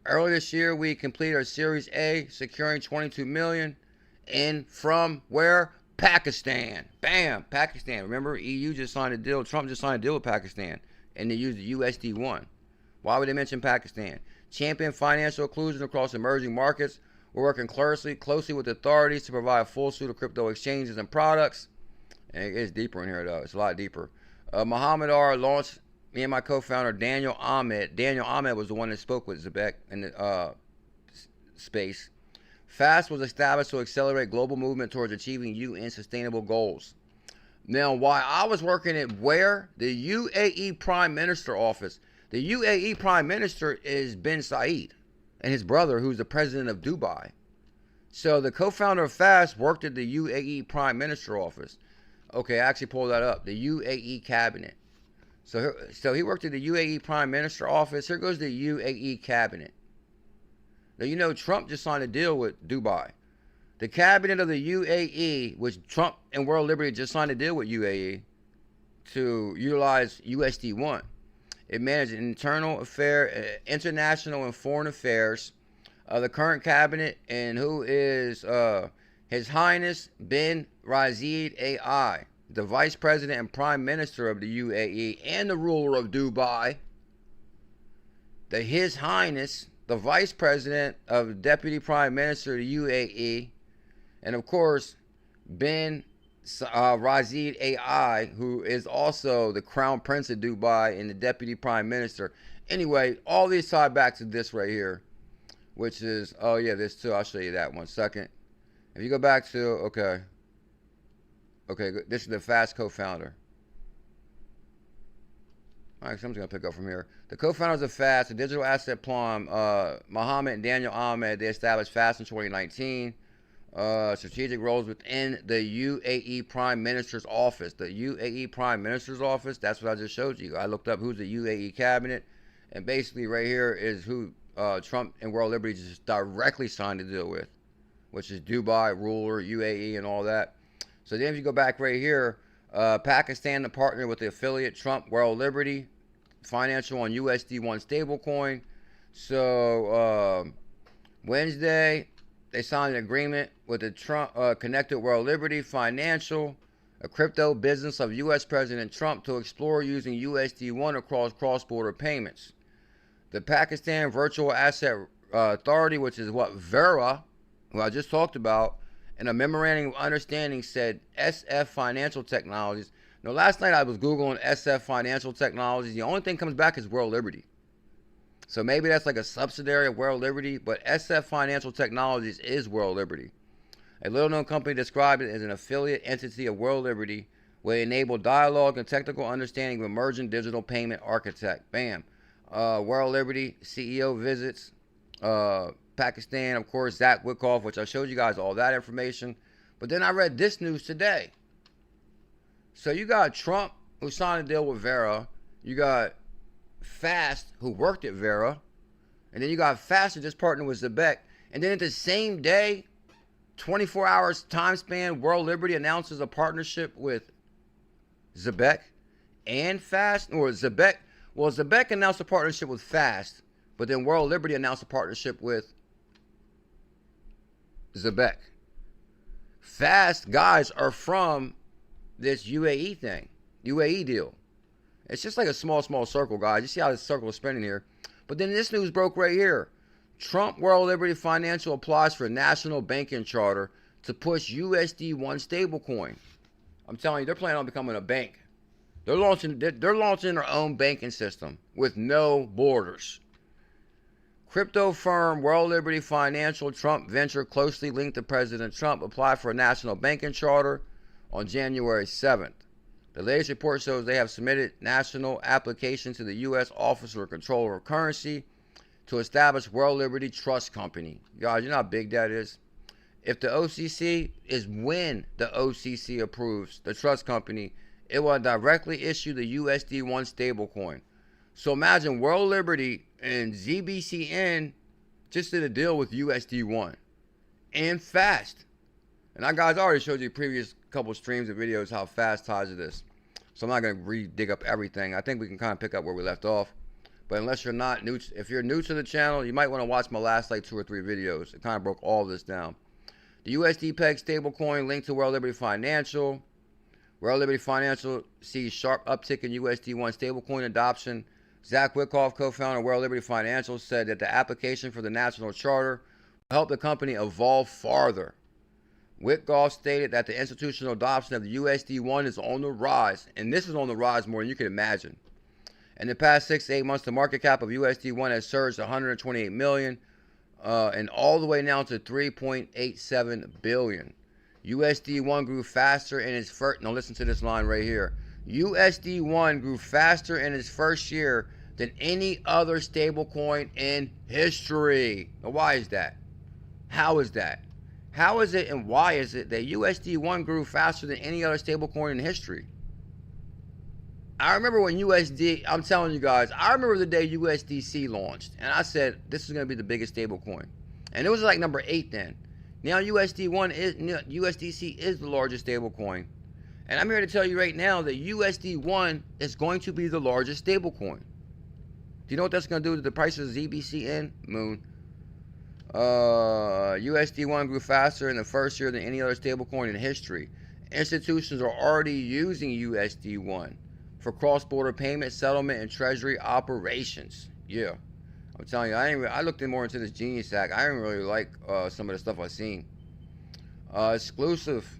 Earlier this year, we completed our Series A, securing 22 million in from where? Pakistan. Bam, Pakistan. Remember, EU just signed a deal. Trump just signed a deal with Pakistan, and they used the USD1. Why would they mention Pakistan? Champion financial inclusion across emerging markets. We're working closely with authorities to provide a full suite of crypto exchanges and products. And it gets deeper in here, though. It's a lot deeper. Mohammad launched, me and my co-founder, Daniel Ahmed. Daniel Ahmed was the one that spoke with Zebec in the space. FAST was established to accelerate global movement towards achieving UN sustainable goals. Now, while I was working at where? The UAE Prime Minister office. The UAE Prime Minister is bin Zayed and his brother, who's the president of Dubai. So the co-founder of FAST worked at the UAE Prime Minister office. Okay, I actually pulled that up. The UAE Cabinet. So he worked at the UAE Prime Minister office. Here goes the UAE Cabinet. Now, you know, Trump just signed a deal with Dubai. The Cabinet of the UAE, which Trump and World Liberty just signed a deal with UAE to utilize USD1. It manages international and foreign affairs. The current cabinet, and who is His Highness bin Rashid AI, the Vice President and Prime Minister of the UAE and the ruler of Dubai. His Highness, the Vice President of Deputy Prime Minister of the UAE, and of course, bin Rashid AI, who is also the Crown Prince of Dubai and the Deputy Prime Minister. Anyway, all these tie back to this right here, which is, oh yeah, this too. I'll show you that one second. If you go back to, okay, this is the FAST co-founder. All right, so I'm just going to pick up from here. The co-founders of FAST, the digital asset plum, Mohammad and Daniel Ahmed, they established FAST in 2019. Strategic roles within the UAE Prime Minister's office. The UAE Prime Minister's office, that's what I just showed you. I looked up who's the UAE Cabinet, and basically right here is who Trump and World Liberty just directly signed a deal with, which is Dubai, ruler, UAE, and all that. So then if you go back right here, Pakistan to partner with the affiliate Trump World Liberty Financial on USD1 stablecoin. So Wednesday, they signed an agreement with the Trump Connected World Liberty Financial, a crypto business of U.S. President Trump, to explore using USD1 across cross-border payments. The Pakistan Virtual Asset Authority, which is what Vera, who I just talked about, and a memorandum of understanding said SF Financial Technologies. Now, last night I was Googling SF Financial Technologies. The only thing comes back is World Liberty. So maybe that's like a subsidiary of World Liberty, but SF Financial Technologies is World Liberty. A little-known company described it as an affiliate entity of World Liberty, will enable dialogue and technical understanding of emerging digital payment architect. Bam. World Liberty CEO visits Pakistan, of course, Zach Witkoff, which I showed you guys all that information. But then I read this news today. So you got Trump, who signed a deal with Vera. You got FAST, who worked at Vera. And then you got FAST, who just partnered with Zebec. And then at the same day, 24 hours time span, World Liberty announces a partnership with Zebec and FAST. Or Zebec. Well, Zebec announced a partnership with FAST. But then World Liberty announced a partnership with Zebec. FAST guys are from this UAE thing, UAE deal. It's just like a small circle, guys. You see how this circle is spinning here. But then this news broke right here. Trump World Liberty Financial applies for a national banking charter to push USD1 stablecoin. I'm telling you, they're planning on becoming a bank. They're launching their own banking system with no borders. Crypto firm World Liberty Financial Trump venture closely linked to President Trump applied for a national banking charter on January 7th. The latest report shows they have submitted national application to the U.S. Office of Controller of Currency to establish World Liberty Trust Company. Guys, you know how big that is? If the OCC is when the OCC approves the trust company, it will directly issue the USD1 stablecoin. So imagine World Liberty and ZBCN just did a deal with USD1 and FAST. And I guys already showed you previous couple streams of videos how FAST ties to this. So I'm not going to dig up everything. I think we can kind of pick up where we left off. But unless you're not new, if you're new to the channel, you might want to watch my last like 2 or 3 videos. It kind of broke all this down. The USD peg stablecoin linked to World Liberty Financial. World Liberty Financial sees sharp uptick in USD1 stablecoin adoption. Zach Witkoff, co-founder of World Liberty Financial, said that the application for the national charter will help the company evolve farther. Witkoff stated that the institutional adoption of the USD1 is on the rise, and this is on the rise more than you can imagine. In the past 6 to 8 months, the market cap of USD1 has surged 128 million, and all the way now to 3.87 billion. USD1 grew faster in its first. Now listen to this line right here. USD1 grew faster in its first year than any other stablecoin in history. Now, why is that? How is that? How is it and why is it that USD1 grew faster than any other stablecoin in history? I remember when USD, I'm telling you guys, I remember the day USDC launched, and I said, this is going to be the biggest stablecoin. And it was like number 8 then. Now USDC is the largest stablecoin. And I'm here to tell you right now that USD1 is going to be the largest stablecoin. Do you know what that's going to do to the price of ZBCN? Moon. USD1 grew faster in the first year than any other stablecoin in history. Institutions are already using USD1 for cross-border payment, settlement, and treasury operations. Yeah. I'm telling you, I looked more into this Genius Act. I didn't really like some of the stuff I've seen. Exclusive.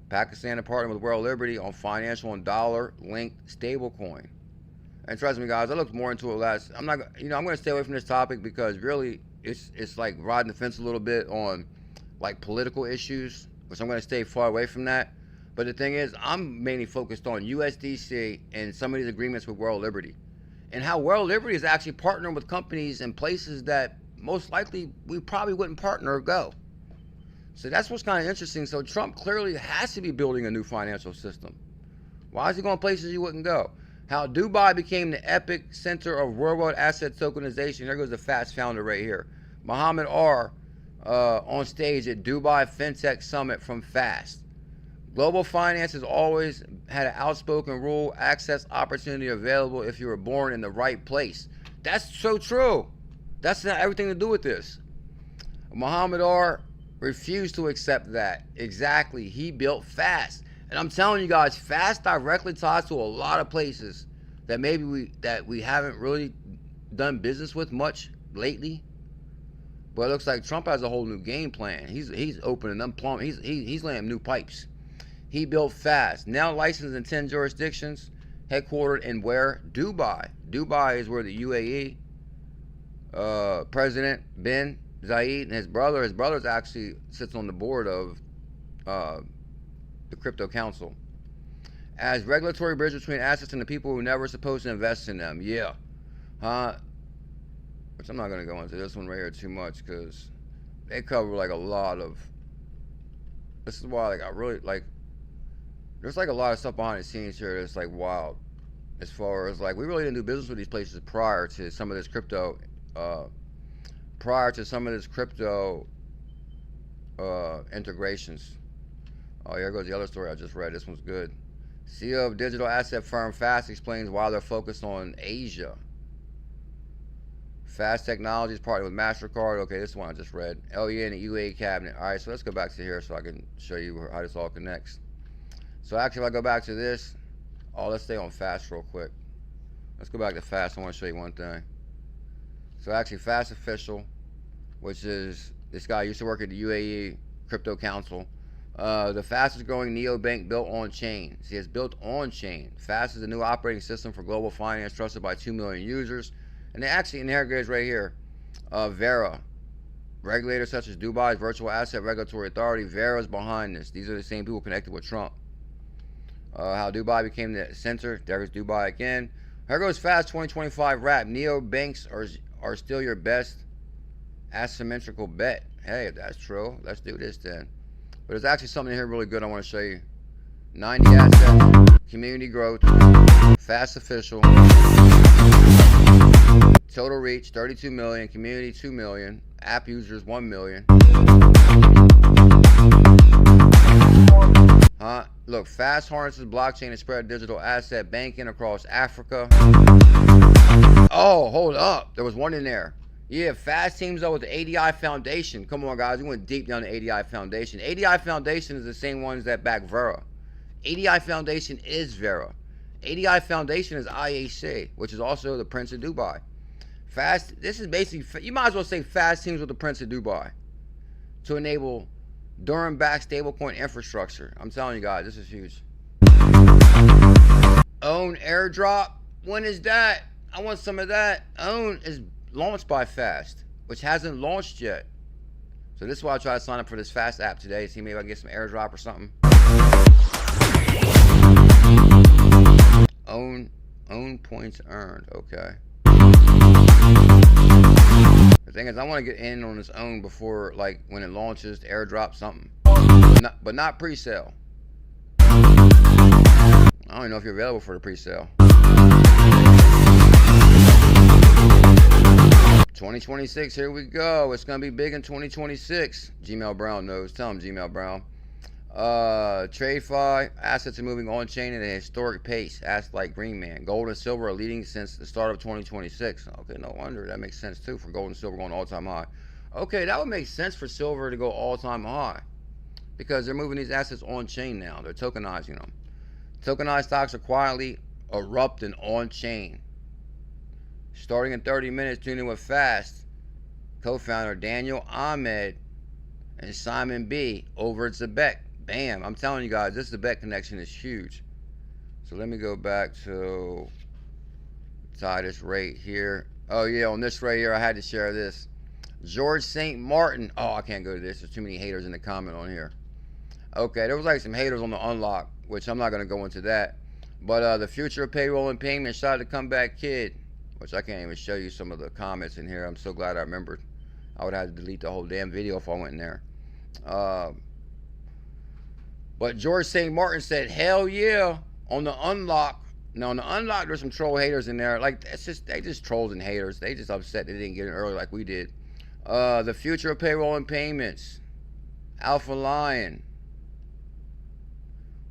Pakistan to partner with World Liberty on financial and dollar-linked stablecoin. And trust me, guys, I looked more into it last. I'm going to stay away from this topic because really, it's like riding the fence a little bit on like political issues, which I'm going to stay far away from that. But the thing is, I'm mainly focused on USDC and some of these agreements with World Liberty, and how World Liberty is actually partnering with companies in places that most likely we probably wouldn't partner or go. So that's what's kind of interesting. So Trump clearly has to be building a new financial system. Why is he going places you wouldn't go? How Dubai became the epicenter of worldwide asset tokenization. Here goes the FAST founder right here. Mohammad on stage at Dubai FinTech Summit from FAST. Global finance has always had an outspoken rule: access opportunity available if you were born in the right place. That's so true. That's not everything to do with this. Mohammad refused to accept that. Exactly. He built FAST. And I'm telling you guys, FAST directly ties to a lot of places that maybe we haven't really done business with much lately. But it looks like Trump has a whole new game plan. He's opening them he's laying new pipes. He built FAST, now licensed in 10 jurisdictions, headquartered in where? Dubai. Dubai is where the UAE President bin Zayed and his brother actually sits on the board of the Crypto Council. As regulatory bridge between assets and the people who never supposed to invest in them. Yeah. Which I'm not going to go into this one right here too much because they cover like a lot of, this is why like I really like, there's like a lot of stuff behind the scenes here that's like wild, as far as like we really didn't do business with these places prior to some of this crypto integrations. Oh, here goes the other story I just read. This one's good. CEO of digital asset firm FAST explains why they're focused on Asia. FAST Technologies partnered with MasterCard. Okay, this is one I just read. LEA and the UAE Cabinet. All right, so let's go back to here so I can show you how this all connects. So actually, if I go back to this, let's stay on FAST real quick. Let's go back to FAST. I want to show you one thing. So actually, FAST Official, which is this guy used to work at the UAE Crypto Council. The fastest growing neobank built on chain. See, it's built on chain. FAST is a new operating system for global finance trusted by 2 million users. And they actually inherit right here. Vera. Regulators such as Dubai's Virtual Asset Regulatory Authority. Vera is behind this. These are the same people connected with Trump. How Dubai became the center. There's Dubai again. Here goes FAST 2025 wrap. Neobanks are still your best asymmetrical bet. Hey, if that's true, let's do this then. But there's actually something here really good I want to show you. 90 assets, community growth, FAST Official, total reach 32 million, community 2 million, app users 1 million. Look, Fast harnesses blockchain to spread digital asset banking across Africa. Oh, hold up. There was one in there. Yeah, Fast teams up with the ADI Foundation. Come on, guys. We went deep down the ADI Foundation. ADI Foundation is the same ones that back Vera. ADI Foundation is Vera. ADI Foundation is IAC, which is also the Prince of Dubai. Fast, this is basically, you might as well say Fast teams with the Prince of Dubai to enable Durham-backed stablecoin infrastructure. I'm telling you guys, this is huge. Own airdrop. When is that? I want some of that. Own is launched by Fast, which hasn't launched yet. So this is why I try to sign up for this Fast app today. See, maybe I can get some airdrop or something. Own points earned. Okay. The thing is, I want to get in on this own before, like, when it launches, to airdrop something. But not pre-sale. I don't even know if you're available for the pre-sale. 2026, here we go. It's going to be big in 2026. Gmail Brown knows. Tell him, Gmail Brown. TradeFi, assets are moving on chain at a historic pace. Ask like Green Man. Gold and silver are leading since the start of 2026. Okay, no wonder. That makes sense too for gold and silver going all-time high. Okay, that would make sense for silver to go all-time high because they're moving these assets on chain now. They're tokenizing them. Tokenized stocks are quietly erupting on chain. Starting in 30 minutes, tuning with Fast co-founder Daniel Ahmed and Simon B over at Zebec. Bam, I'm telling you guys, this Zebec connection is huge. So let me go back to tie this rate here. Oh yeah, on this right here, I had to share this. George St. Martin. Oh, I can't go to this. There's too many haters in the comment on here. Okay, there was like some haters on the unlock, which I'm not going to go into that. But the future of payroll and payment, shout out to Comeback Kid, which I can't even show you some of the comments in here. I'm so glad I remembered. I would have to delete the whole damn video if I went in there. But George St. Martin said, hell yeah, on the unlock. Now, on the unlock, there's some troll haters in there. Like, it's just, they just trolls and haters. They just upset they didn't get in early like we did. The future of payroll and payments. Alpha Lion.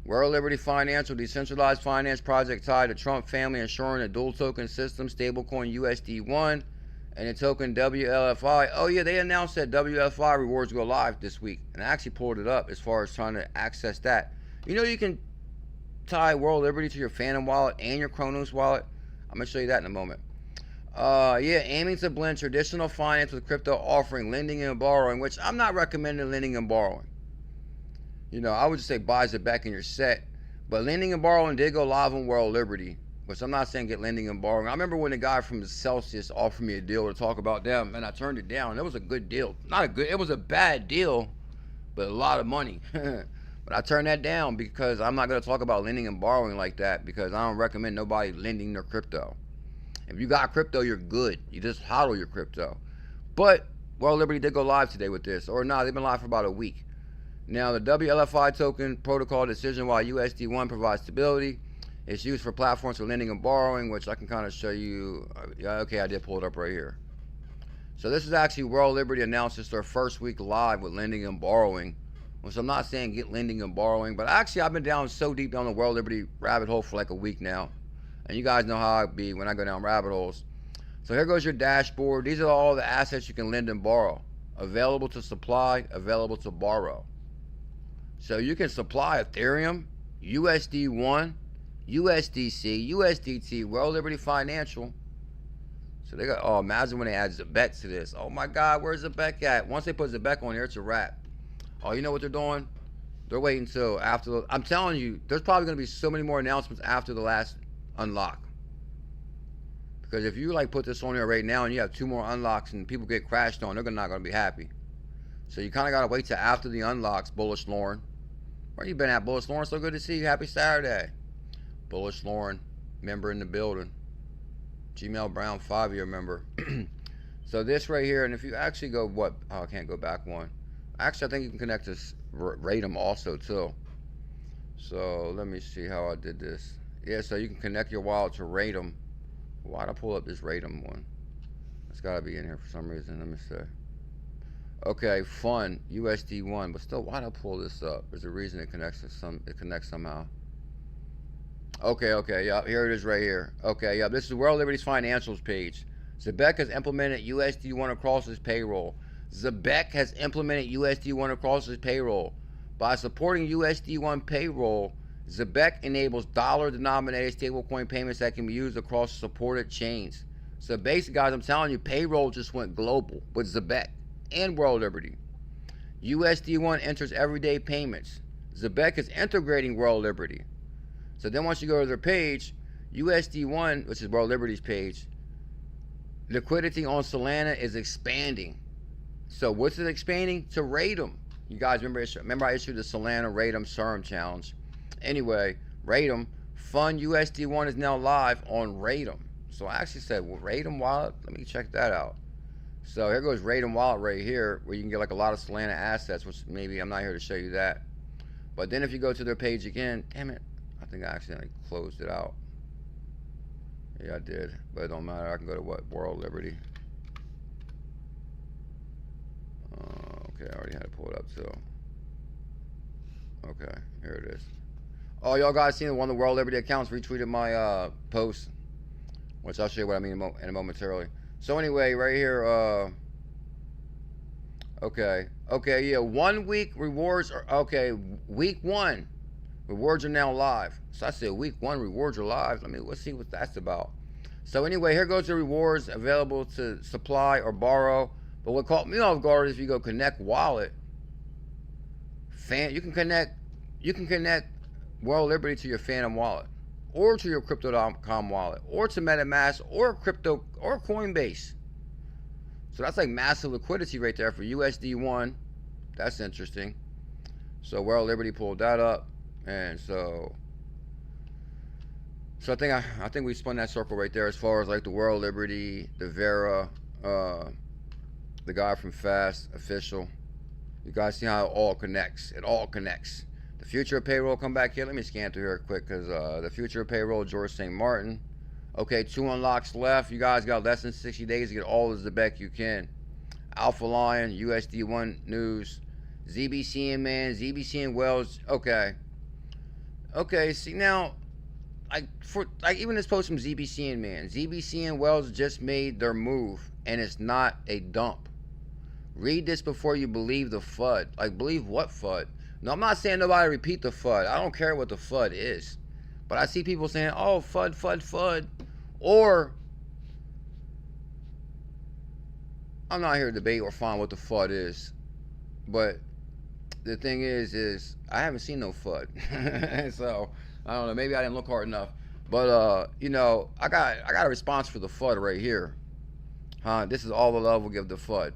World Liberty Financial, decentralized finance project tied to Trump family, ensuring a dual token system, stablecoin USD1, and the token WLFI. Oh yeah, they announced that WLFI rewards go live this week, and I actually pulled it up as far as trying to access that. You know, you can tie World Liberty to your Phantom wallet and your Kronos wallet. I'm gonna show you that in a moment. Yeah, aiming to blend traditional finance with crypto, offering lending and borrowing, which I'm not recommending lending and borrowing. You know, I would just say buy Zebec in your set. But lending and borrowing did go live on World Liberty, which I'm not saying get lending and borrowing. I remember when the guy from Celsius offered me a deal to talk about them, and I turned it down. It was a good deal. Not a good, it was a bad deal, but a lot of money. But I turned that down because I'm not going to talk about lending and borrowing like that because I don't recommend nobody lending their crypto. If you got crypto, you're good. You just hodl your crypto. But World Liberty did go live today with this. Or no, they've been live for about a week. Now, the WLFI token protocol decision, while USD1 provides stability, it's used for platforms for lending and borrowing, which I can kind of show you. Okay, I did pull it up right here. So this is actually World Liberty announced it's their first week live with lending and borrowing, which I'm not saying get lending and borrowing, but actually I've been down so deep down the World Liberty rabbit hole for like a week now. And you guys know how I be when I go down rabbit holes. So here goes your dashboard. These are all the assets you can lend and borrow. Available to supply, available to borrow. So you can supply Ethereum, USD1, USDC, USDT, World Liberty Financial. So they got, oh, imagine when they add Zebec to this. Oh my God, where's Zebec at? Once they put Zebec on here, it's a wrap. Oh, you know what they're doing? They're waiting until after the, I'm telling you, there's probably going to be so many more announcements after the last unlock. Because if you like put this on here right now and you have 2 more unlocks and people get crashed on, they're not going to be happy. So you kind of got to wait till after the unlocks, Bullish Lauren. Where you been at, Bullish Lauren? So good to see you. Happy Saturday. Bullish Lauren, member in the building. Gmail Brown, 5-year member. So this right here, and if you actually go, what? Oh, I can't go back one. Actually, I think you can connect to Ratum also, too. So let me see how I did this. Yeah, so you can connect your wallet to Ratum. Why'd I pull up this Ratum one? It's got to be in here for some reason. Let me see. Okay, fun USD1, but still, why'd I pull this up? There's a reason it connects to it connects somehow. Okay, yeah, here it is right here. Okay, yeah, this is World Liberty's financials page. Zebec has implemented USD1 across his payroll. Zebec has implemented USD1 across his payroll. By supporting USD1 payroll, Zebec enables dollar-denominated stablecoin payments that can be used across supported chains. So basically, guys, I'm telling you, payroll just went global with Zebec and World Liberty. USD1 enters everyday payments. Zebec is integrating World Liberty. So then once you go to their page, USD1, which is World Liberty's page, liquidity on Solana is expanding. So what's it expanding? To Ratum. You guys remember I issued the Solana Ratum Serum Challenge. Anyway, Ratum, Fund USD1 is now live on Ratum. So I actually said, well, Ratum Wallet, let me check that out. So here goes Ratum Wallet right here, where you can get like a lot of Solana assets, which maybe I'm not here to show you that. But then if you go to their page again, damn it, I think I accidentally closed it out. Yeah, I did, but it don't matter. I can go to what? World Liberty. Okay, I already had to pull it up, so. Okay, here it is. Oh, y'all guys seen one of the World Liberty accounts retweeted my post, which I'll show you what I mean in a momentarily. So anyway, right here, okay, yeah, 1 week rewards are, okay, week 1, rewards are now live. So I said week 1 rewards are live. Let's see what that's about. So anyway, here goes the rewards available to supply or borrow. But what caught me off guard is if you go connect wallet, you can connect World Liberty to your Phantom wallet, or to your Crypto.com wallet, or to MetaMask, or crypto, or Coinbase. So that's like massive liquidity right there for USD1. That's interesting. So World Liberty pulled that up, and so I think we spun that circle right there as far as like the World Liberty, the Vera, the guy from Fast Official. You guys see how it all connects? It all connects. The future of payroll, come back here. Let me scan through here quick, because the future of payroll, George St. Martin. Okay, 2 unlocks left. You guys got less than 60 days to get all of the Zebec you can. Alpha Lion, USD1 news, ZBCN man, ZBCN Wells. Okay, see now, even this post from ZBCN man, ZBCN Wells just made their move, and it's not a dump. Read this before you believe the FUD. Like, believe what FUD? No, I'm not saying nobody repeat the FUD. I don't care what the FUD is. But I see people saying, oh, FUD. Or, I'm not here to debate or find what the FUD is. But the thing is I haven't seen no FUD. So, I don't know. Maybe I didn't look hard enough. But, you know, I got a response for the FUD right here. This is all the love we'll give the FUD.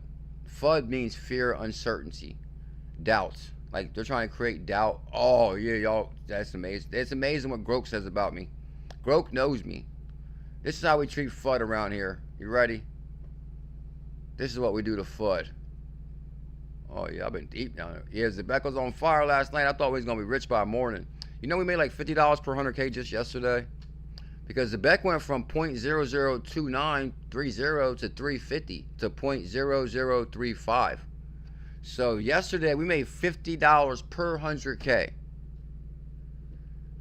FUD means fear, uncertainty, doubts. Like, they're trying to create doubt. Oh, yeah, y'all, that's amazing. It's amazing what Grok says about me. Grok knows me. This is how we treat FUD around here. You ready? This is what we do to FUD. Oh, yeah, I've been deep down there. Yeah, Zebec was on fire last night. I thought we was going to be rich by morning. You know, we made like $50 per 100K just yesterday? Because Zebec went from 0.002930 to 350 to 0.0035. So yesterday we made $50 per 100K.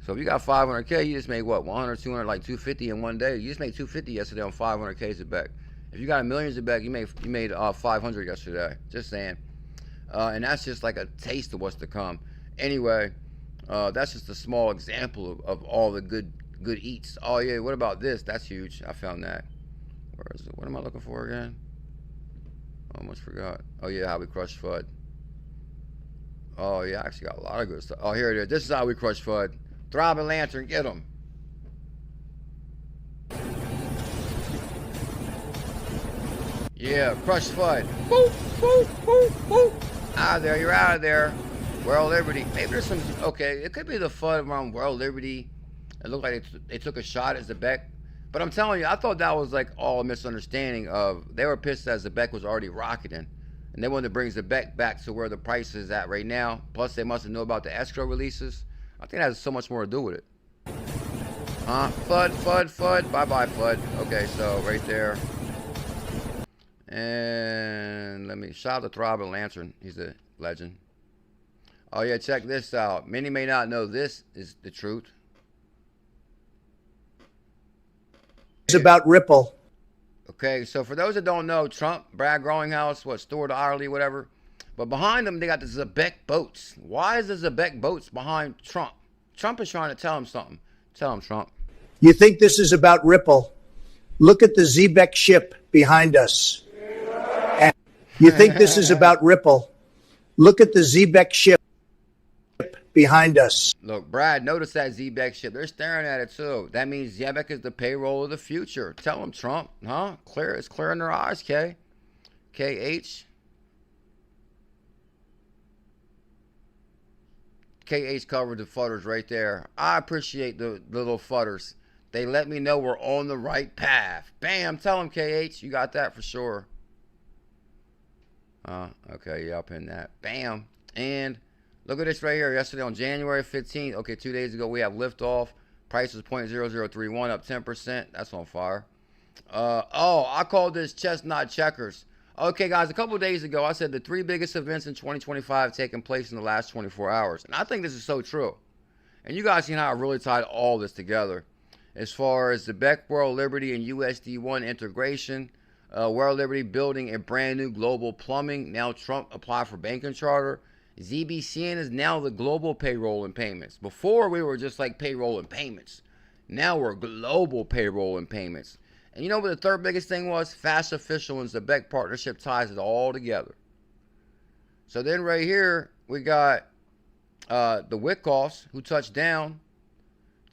So if you got 500K, you just made what, 100, 200, like 250 in one day. You just made 250 yesterday on 500K Zebec. If you got $1 million Zebec, you made 500 yesterday. Just saying. And that's just like a taste of what's to come. Anyway, that's just a small example of all the good eats. Oh yeah, what about this? That's huge. I found that. Where is it? What am I looking for again? I almost forgot. Oh yeah, how we crush FUD. Oh yeah, I actually got a lot of good stuff. Oh, here it is. This is how we crush FUD. Throbbing Lantern, get them. Yeah, crush FUD. Boop, boop, boop, boop. Out of there, you're out of there. World Liberty. Maybe there's some, okay, it could be the FUD around World Liberty. It looked like they took a shot at Zebec. But I'm telling you, I thought that was like all a misunderstanding of, they were pissed that Zebec was already rocketing. And they wanted to bring Zebec back to where the price is at right now. Plus, they must have known about the escrow releases. I think that has so much more to do with it. FUD, bye-bye FUD. Okay, so right there. And let me shout out to Throbbing Lantern. He's a legend. Oh yeah, check this out. Many may not know this is the truth. It's about Ripple. Okay, so for those that don't know, Trump, Brad Growinghouse, Stewart Ireland, whatever. But behind them, they got the Zebec boats. Why is the Zebec boats behind Trump? Trump is trying to tell him something. Tell him, Trump. You think this is about Ripple? Look at the Zebec ship behind us. And you think this is about Ripple? Look at the Zebec ship behind us. Look, Brad, notice that Zebec ship. They're staring at it too. That means Zebec is the payroll of the future. Tell them, Trump. Huh? Clear. It's clear in their eyes, K. KH. KH covered the fudders right there. I appreciate the little fudders. They let me know we're on the right path. Bam. Tell them, KH. You got that for sure. Okay. Yeah, I'll pin that. Bam. And look at this right here. Yesterday on January 15th. Okay, 2 days ago, we have liftoff. Price is 0.0031, up 10%. That's on fire. Oh, I called this chestnut checkers. Okay, guys, a couple days ago, I said the 3 biggest events in 2025 taking place in the last 24 hours. And I think this is so true. And you guys seen how I really tied all this together. As far as the Beck World Liberty and USD1 integration, World Liberty building a brand new global plumbing. Now Trump applied for banking charter. ZBCN is now the global payroll and payments. Before, we were just like payroll and payments. Now we're global payroll and payments. And you know what the third biggest thing was? Fast Official and Zebec partnership ties it all together. So then right here, we got the Witkoffs who touched down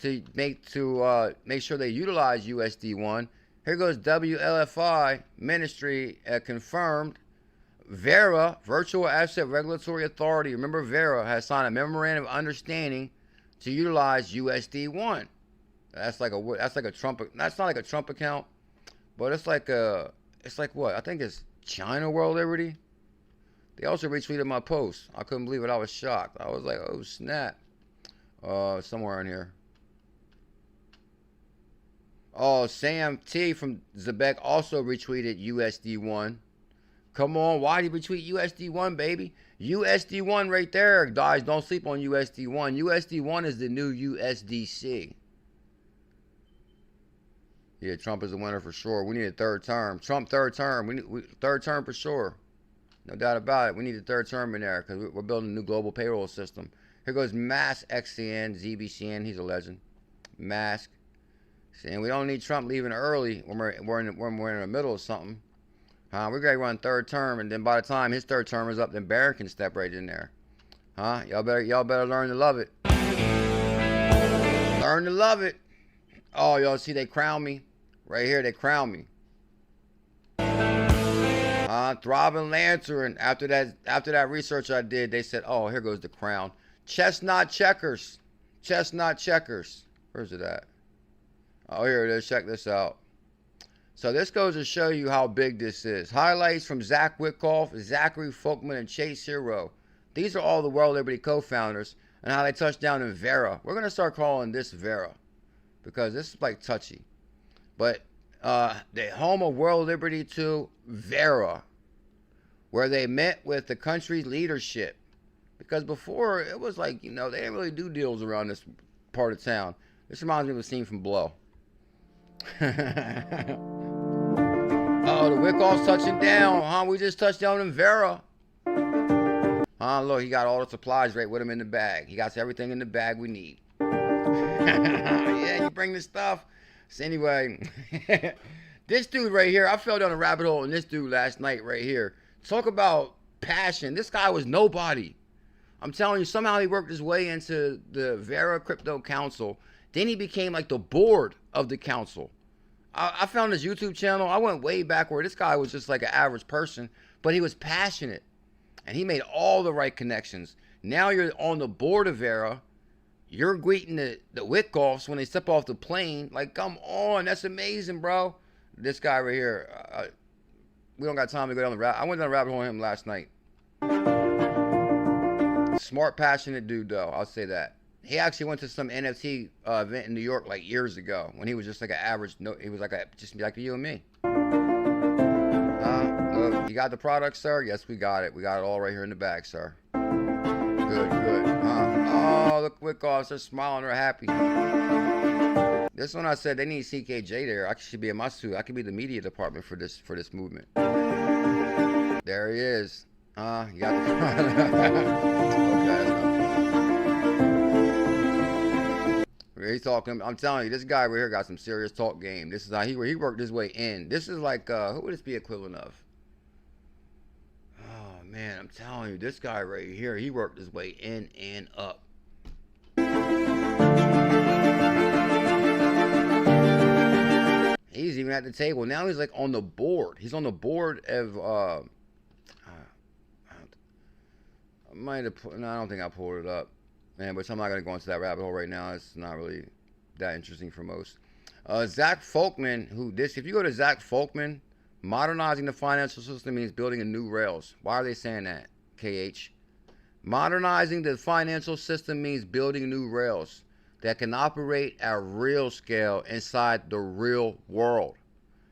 to make sure they utilize USD1. Here goes WLFI Ministry confirmed. Vera, Virtual Asset Regulatory Authority. Remember, Vera has signed a memorandum of understanding to utilize USD1. That's like a Trump. That's not like a Trump account, but it's like what? I think it's China World Liberty. They also retweeted my post. I couldn't believe it. I was shocked. I was like, oh snap. Somewhere in here. Oh, Sam T from Zebec also retweeted USD1. Come on, why did you retweet USD1, baby? USD1 right there, guys. Don't sleep on USD1. USD1 is the new USDC. Yeah, Trump is the winner for sure. We need a third term. Trump third term. We need third term for sure. No doubt about it. We need a third term in there because we're building a new global payroll system. Here goes Mask XCN, ZBCN. He's a legend. Mask. And we don't need Trump leaving early when we're in the middle of something. We're going to run third term, and then by the time his third term is up, then Barron can step right in there. Y'all better learn to love it. Learn to love it. Oh, y'all see they crown me? Right here, they crown me. Throbbing Lantern. After that research I did, they said, oh, here goes the crown. Chestnut checkers. Chestnut checkers. Where's it at? Oh, here it is. Check this out. So this goes to show you how big this is. Highlights from Zach Witkoff, Zachary Folkman, and Chase Hero. These are all the World Liberty co-founders and how they touched down in Vera. We're going to start calling this Vera because this is like touchy. But the home of World Liberty to Vera, where they met with the country's leadership. Because before, it was like, you know, they didn't really do deals around this part of town. This reminds me of a scene from Blow. Oh, the Witkoff's touching down, We just touched down in Vera. Look, he got all the supplies right with him in the bag. He got everything in the bag we need. Yeah, you bring the stuff. So anyway, this dude right here, I fell down a rabbit hole in this dude last night right here. Talk about passion. This guy was nobody. I'm telling you, somehow he worked his way into the Vera Crypto Council. Then he became like the board of the council. I found his YouTube channel. I went way back where this guy was just like an average person, but he was passionate. And he made all the right connections. Now you're on the board of Vera. You're greeting the Witkoffs when they step off the plane. Like, come on. That's amazing, bro. This guy right here. We don't got time to go down the rabbit. I went down the rabbit hole on him last night. Smart, passionate dude, though. I'll say that. He actually went to some NFT event in New York like years ago when he was just like an average. He was like just like you and me. No You got the product, sir? Yes, we got it. We got it all right here in the bag, sir. Good, good. Oh, look, Witkoffs, they're smiling, they're happy. This one I said they need CKJ there. I should be in my suit. I could be the media department for this movement. There he is. You got the okay. He's talking. I'm telling you, this guy right here got some serious talk game. This is how he worked his way in. This is like who would this be equivalent of? Oh man, I'm telling you, this guy right here, he worked his way in and up. He's even at the table. Now he's like on the board. He's on the board of I might have no, I don't think I pulled it up. Man, but I'm not gonna go into that rabbit hole right now. It's not really that interesting for most. Zach Folkman, if you go to Zach Folkman, modernizing the financial system means building a new rails. Why are they saying that, KH? Modernizing the financial system means building new rails that can operate at real scale inside the real world.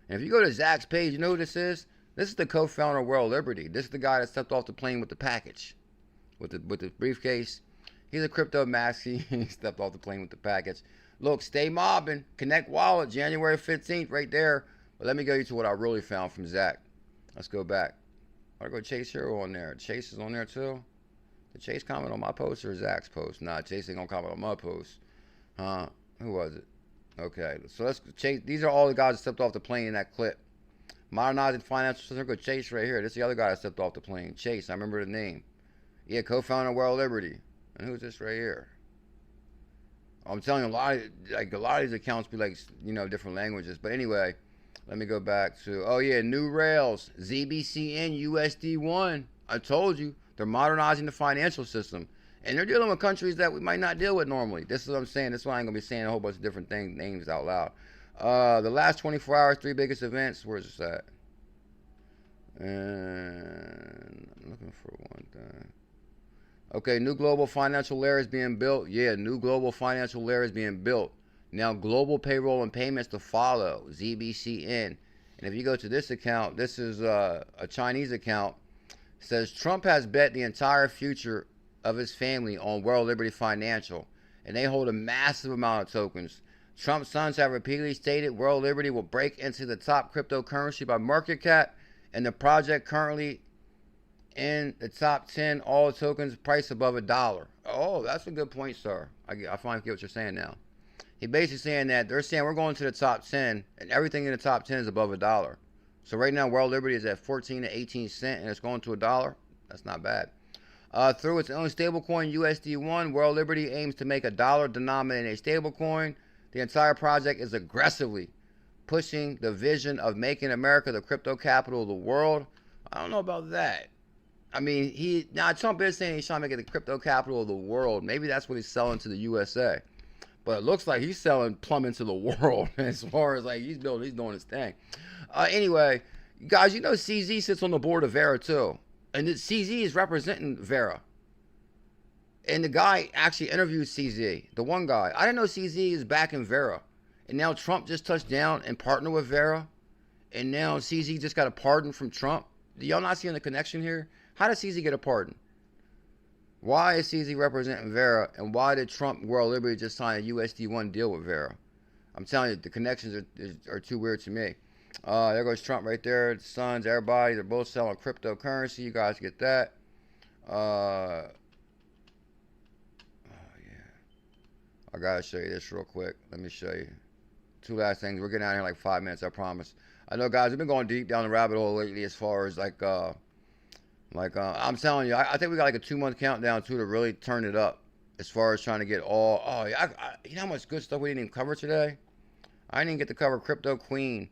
And if you go to Zach's page, you know who this is? This is the co-founder of World Liberty. This is the guy that stepped off the plane with the package, with the briefcase. He's a crypto maxi. He stepped off the plane with the package. Look, stay mobbing. Connect Wallet, January 15th, right there. But let me go to what I really found from Zach. Let's go back. I go Chase Hero on there. Chase is on there too. Did Chase comment on my post or Zach's post? Nah, Chase ain't gonna comment on my post. Who was it? Okay, so let's Chase. These are all the guys that stepped off the plane in that clip. Modernizing financial system. Go Chase right here. This is the other guy that stepped off the plane. Chase, I remember the name. Yeah, co-founder of World Liberty. And who's this right here? I'm telling you, a lot of these accounts be like, you know, different languages. But anyway, let me go back to, oh yeah, new rails, ZBCN, USD1. I told you, they're modernizing the financial system. And they're dealing with countries that we might not deal with normally. This is what I'm saying. This is why I'm going to be saying a whole bunch of different names out loud. The last 24 hours, 3 biggest events. Where's this at? And I'm looking for one thing. Okay, new global financial layer is being built. Yeah, new global financial layer is being built. Now, global payroll and payments to follow, ZBCN. And if you go to this account, this is a Chinese account. It says, Trump has bet the entire future of his family on World Liberty Financial, and they hold a massive amount of tokens. Trump's sons have repeatedly stated World Liberty will break into the top cryptocurrency by market cap, and the project currently in the top 10, all tokens priced above $1. Oh, that's a good point, sir. I finally get what you're saying now. He's basically saying that they're saying we're going to the top 10, and everything in the top 10 is above $1. So right now, World Liberty is at 14 to 18 cents, and it's going to $1. That's not bad. Through its own stablecoin, USD1, World Liberty aims to make a dollar-denominated stablecoin. The entire project is aggressively pushing the vision of making America the crypto capital of the world. I don't know about that. I mean, now Trump is saying he's trying to make it the crypto capital of the world. Maybe that's what he's selling to the USA. But it looks like he's selling plumbing to the world as far as like he's doing his thing. Anyway, guys, you know CZ sits on the board of Vera too. And CZ is representing Vera. And the guy actually interviewed CZ, the one guy. I didn't know CZ is back in Vera. And now Trump just touched down and partnered with Vera. And now CZ just got a pardon from Trump. Do y'all not seeing the connection here? How did CZ get a pardon? Why is CZ representing Vera? And why did Trump World Liberty just sign a USD1 deal with Vera? I'm telling you, the connections are too weird to me. There goes Trump right there. The sons, everybody, they're both selling cryptocurrency. You guys get that. Oh, yeah. I got to show you this real quick. Let me show you. 2 last things. We're getting out of here in like 5 minutes, I promise. I know, guys, we've been going deep down the rabbit hole lately as far as like I'm telling you, I think we got like a 2-month countdown too to really turn it up as far as trying to get all, oh, yeah, you know how much good stuff we didn't even cover today? I didn't even get to cover Crypto Queen.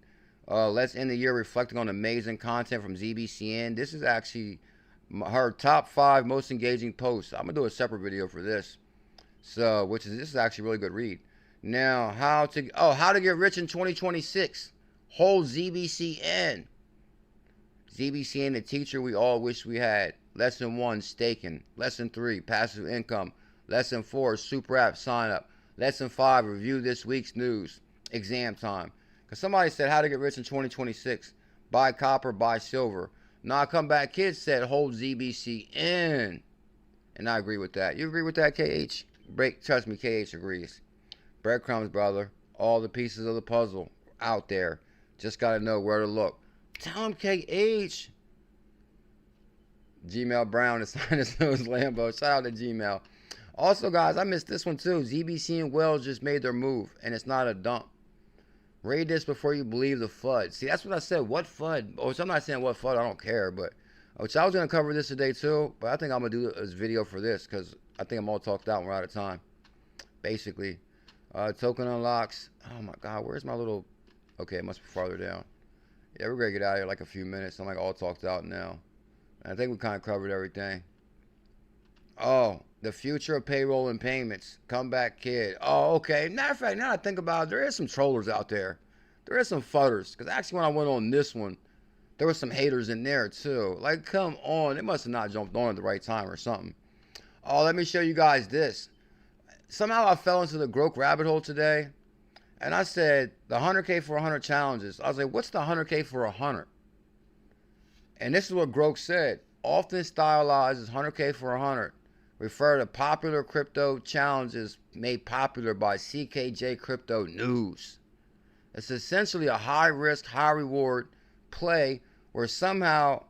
Let's end the year reflecting on amazing content from ZBCN. This is actually her top 5 most engaging posts. I'm gonna do a separate video for this. So, this is actually a really good read. Now, how to get rich in 2026. Whole ZBCN. ZBCN, the teacher we all wish we had. Lesson 1, staking. Lesson 3, passive income. Lesson 4, super app sign up. Lesson 5, review this week's news. Exam time. Because somebody said how to get rich in 2026. Buy copper, buy silver. Nah, Comeback Kid said hold ZBCN. And I agree with that. You agree with that, KH? Trust me, KH agrees. Breadcrumbs, brother. All the pieces of the puzzle out there. Just got to know where to look. Tell him, KH. Gmail Brown is signing his nose Lambo. Shout out to Gmail. Also, guys, I missed this one too. ZBC and Wells just made their move, and it's not a dump. Read this before you believe the FUD. See, that's what I said. What FUD? Oh, so I'm not saying what FUD. I don't care, but which I was going to cover this today too, but I think I'm going to do this video for this because I think I'm all talked out and we're out of time. Basically, token unlocks. Oh my God, where's my little... Okay, it must be farther down. Yeah, we're going to get out of here like a few minutes. I'm like all talked out now. I think we kind of covered everything. Oh, the future of payroll and payments. Comeback Kid. Oh, okay. Matter of fact, now that I think about it, there is some trollers out there. There is some fudders. Because actually when I went on this one, there were some haters in there too. Like, come on. They must have not jumped on at the right time or something. Oh, let me show you guys this. Somehow I fell into the Grok rabbit hole today. And I said, the 100K for 100 challenges. I was like, what's the 100K for 100? And this is what Grok said. Often stylized as 100K for 100. Refer to popular crypto challenges made popular by CKJ Crypto News. It's essentially a high-risk, high-reward play where somehow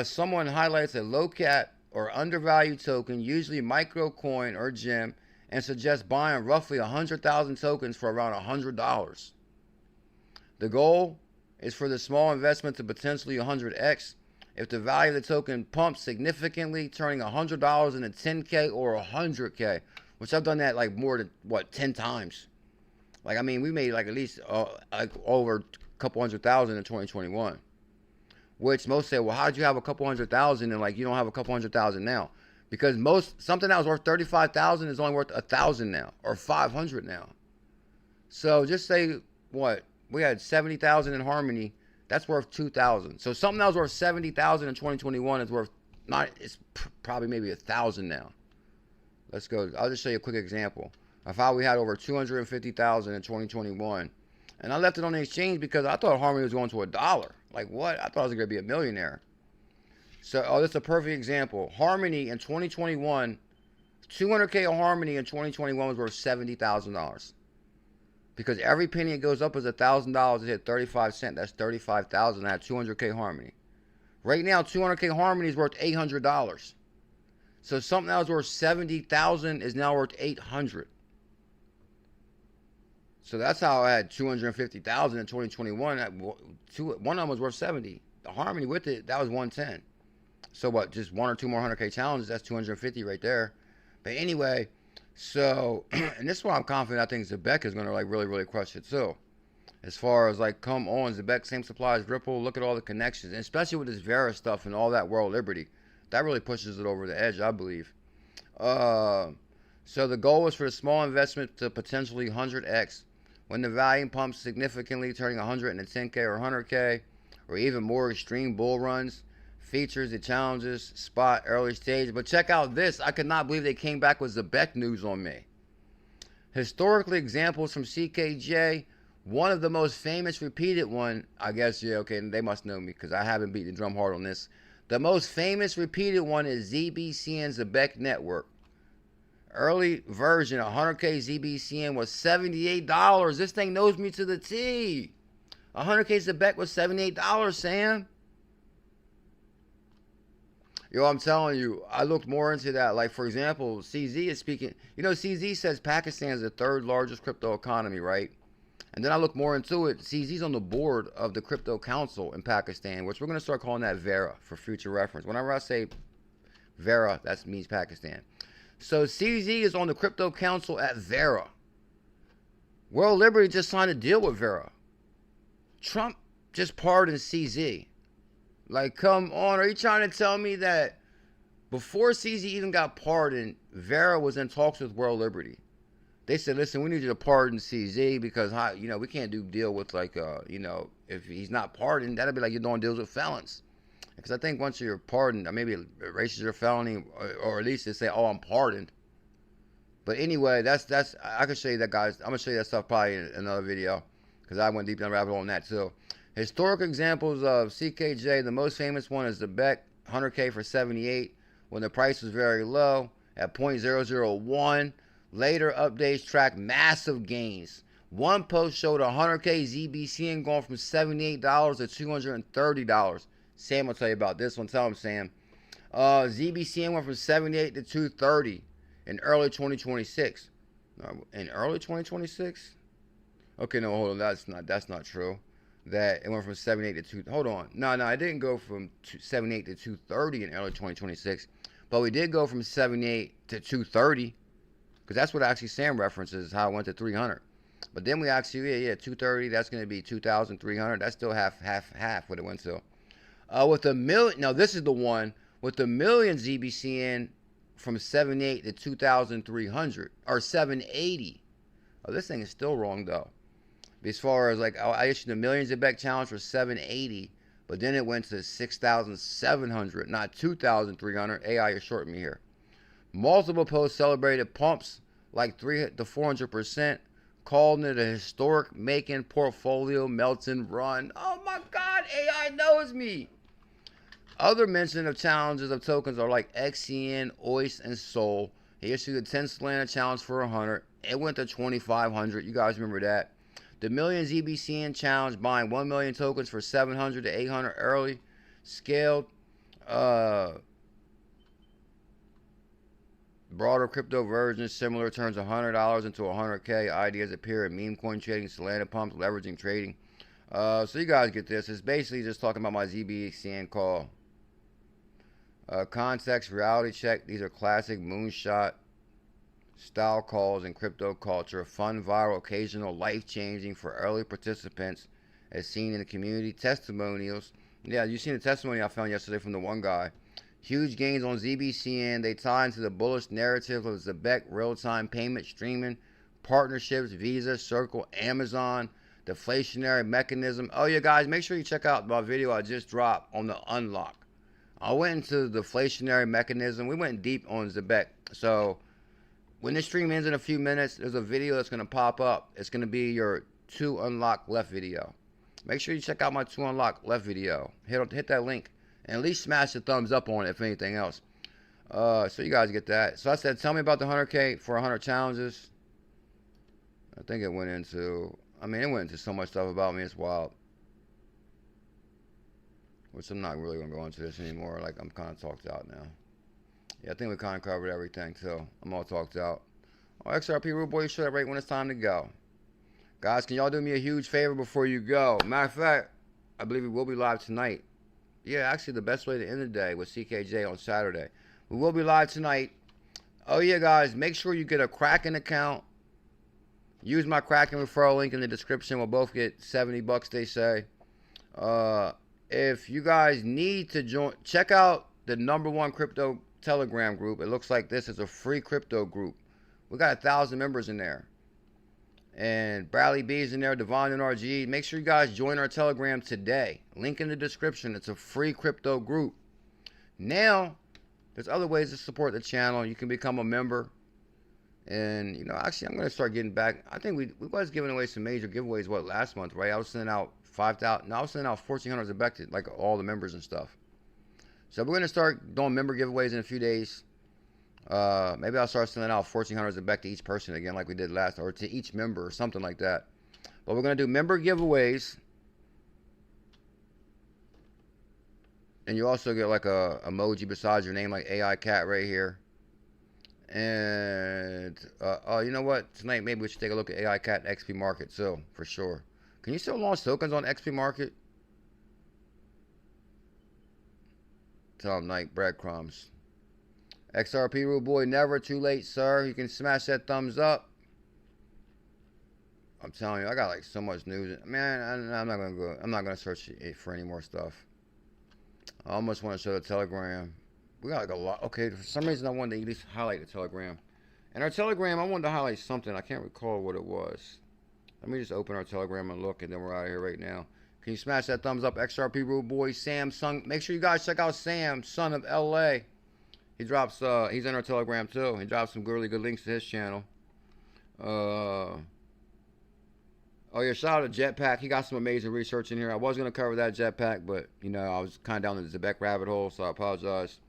someone highlights a low-cap or undervalued token, usually microcoin or gem, and suggests buying roughly 100,000 tokens for around $100. The goal is for the small investment to potentially 100x if the value of the token pumps significantly, turning $100 into 10K or 100K, which I've done that like more than, 10 times. Like, I mean, we made like at least like over a couple 100,000 in 2021, which most say, well, how'd you have a couple 100,000 and like you don't have a couple 100,000 now? Because something that was worth 35,000 is only worth 1,000 now, or 500 now. So just say what we had 70,000 in Harmony, that's worth 2,000. So something that was worth 70,000 in 2021 is worth it's probably maybe 1,000 now. Let's go. I'll just show you a quick example of how we had over 250,000 in 2021, and I left it on the exchange because I thought Harmony was going to $1. Like what? I thought I was gonna be a millionaire. So, oh, this is a perfect example. Harmony in 2021, 200K of Harmony in 2021 was worth $70,000. Because every penny it goes up is $1,000. It hit 35 cents. That's 35,000. I had 200K Harmony. Right now, 200K Harmony is worth $800. So something that was worth 70,000 is now worth 800. So that's how I had 250,000 in 2021. One of them was worth 70. The Harmony with it, that was 110. So what, just one or two more 100K challenges, that's 250 right there. But anyway, so, and this is why I'm confident I think Zebec is going to like really, really crush it too. As far as like, come on, Zebec, same supply as Ripple, look at all the connections, and especially with this Vera stuff and all that World Liberty. That really pushes it over the edge, I believe. So the goal is for the small investment to potentially 100x. When the volume pumps significantly, turning 100 into 10K or 100K, or even more extreme bull runs. Features, the challenges, spot, early stage. But check out this. I could not believe they came back with Zebec news on me. Historically, examples from CKJ. One of the most famous repeated one, I guess, yeah, okay, they must know me because I haven't beat the drum hard on this. The most famous repeated one is ZBCN Zebec Network. Early version, 100K ZBCN was $78. This thing knows me to the T. 100K Zebec was $78, Sam. Yo, I'm telling you, I looked more into that. Like, for example, CZ is speaking. You know, CZ says Pakistan is the third largest crypto economy, right? And then I look more into it. CZ's on the board of the Crypto Council in Pakistan, which we're going to start calling that Vera for future reference. Whenever I say Vera, that means Pakistan. So CZ is on the Crypto Council at Vera. World Liberty just signed a deal with Vera. Trump just pardoned CZ. Like, come on, are you trying to tell me that before CZ even got pardoned, Vera was in talks with World Liberty? They said, listen, we need you to pardon CZ because, you know, we can't do deal with, like, you know, if he's not pardoned, that'd be like you're doing deals with felons. Because I think once you're pardoned, maybe it erases your felony, or at least they say, oh, I'm pardoned. But anyway, that's I can show you that, guys. I'm going to show you that stuff probably in another video because I went deep down the rabbit hole on that, too. Historic examples of CKJ, the most famous one is the Zebec, 100K for 78 when the price was very low at 0.001. Later updates track massive gains. One post showed 100K ZBCN going from $78 to $230. Sam will tell you about this one. Tell him, Sam. ZBCN went from 78 to 230 in early 2026. In early 2026? Okay, no, hold on. That's not true. That it went from 78 to 2. Hold on. No, it didn't go from 78 to 230 in early 2026. But we did go from 78 to 230. Because that's what actually Sam references, how it went to 300. But then we actually, 230, that's going to be 2,300. That's still half what it went to. With the million, now this is the one, with the million ZBCN from 78 to 2,300, or 780. Oh, this thing is still wrong, though. As far as, like, I issued a million Zebec challenge for 780, but then it went to 6,700, not 2,300. AI, you're shorting me here. Multiple posts celebrated pumps like 300 to 400%, calling it a historic making portfolio melting run. Oh my God, AI knows me. Other mention of challenges of tokens are like XCN, OIS, and Sol. He issued a 10 Solana challenge for 100. It went to 2,500. You guys remember that. The million ZBCN challenge, buying 1 million tokens for 700 to 800 early, scaled. Broader crypto versions, similar, turns $100 into 100K. Ideas appear in meme coin trading, Solana pumps, leveraging trading. So you guys get this. It's basically just talking about my ZBCN call. Context, reality check. These are classic moonshot style calls in crypto culture. Fun, viral, occasional, life-changing for early participants as seen in the community. Testimonials. Yeah, you seen the testimony I found yesterday from the one guy. Huge gains on ZBCN. They tie into the bullish narrative of Zebec, real-time payment streaming, partnerships, Visa, Circle, Amazon, deflationary mechanism. Oh, yeah, guys, make sure you check out my video I just dropped on the unlock. I went into the deflationary mechanism. We went deep on Zebec. So when this stream ends in a few minutes, there's a video that's going to pop up. It's going to be your 2 unlock left video. Make sure you check out my 2 unlock left video. Hit that link. And at least smash the thumbs up on it, if anything else. So you guys get that. So I said, tell me about the 100K for 100 challenges. I think it went into, it went into so much stuff about me, it's wild. Which I'm not really going to go into this anymore. Like, I'm kind of talked out now. Yeah, I think we kind of covered everything, too. I'm all talked out. Oh, XRP Rude Boy, you should have right when it's time to go. Guys, can y'all do me a huge favor before you go? Matter of fact, I believe we will be live tonight. Yeah, actually, the best way to end the day was CKJ on Saturday. We will be live tonight. Oh, yeah, guys, make sure you get a Kraken account. Use my Kraken referral link in the description. We'll both get 70 bucks, they say. If you guys need to join, check out the #1 crypto Telegram group. It looks like this is a free crypto group. We got 1,000 members in there. And Bradley B is in there, Devon and RG. Make sure you guys join our Telegram today. Link in the description. It's a free crypto group. Now, there's other ways to support the channel. You can become a member. And, actually, I'm going to start getting back. I think we was giving away some major giveaways, last month, right? I was sending out 5,000. No, I was sending out 1,400 Zebec to, like, all the members and stuff. So we're going to start doing member giveaways in a few days. Maybe I'll start sending out 1,400 Zebec to each person again, like we did last, or to each member, or something like that. But we're gonna do member giveaways, and you also get like a emoji besides your name, like AI Cat right here. And you know what? Tonight maybe we should take a look at AI Cat and XP Market too, for sure. Can you still launch tokens on XP Market? Tell them Night breadcrumbs. XRP Rude Boy, never too late, sir. You can smash that thumbs up. I'm telling you, I got like so much news. Man, I'm not gonna go. I'm not gonna search for any more stuff. I almost want to show the Telegram. We got like a lot. Okay, for some reason I wanted to at least highlight the Telegram. And our Telegram, I wanted to highlight something. I can't recall what it was. Let me just open our Telegram and look, and then we're out of here right now. Can you smash that thumbs up, XRP Rude Boy, Sam, son? Make sure you guys check out Sam, son of LA. He drops, he's in our Telegram too. He drops some really good links to his channel. Oh yeah, shout out to Jetpack. He got some amazing research in here. I was gonna cover that Jetpack, but you know I was kind of down the Zebec rabbit hole, so I apologize.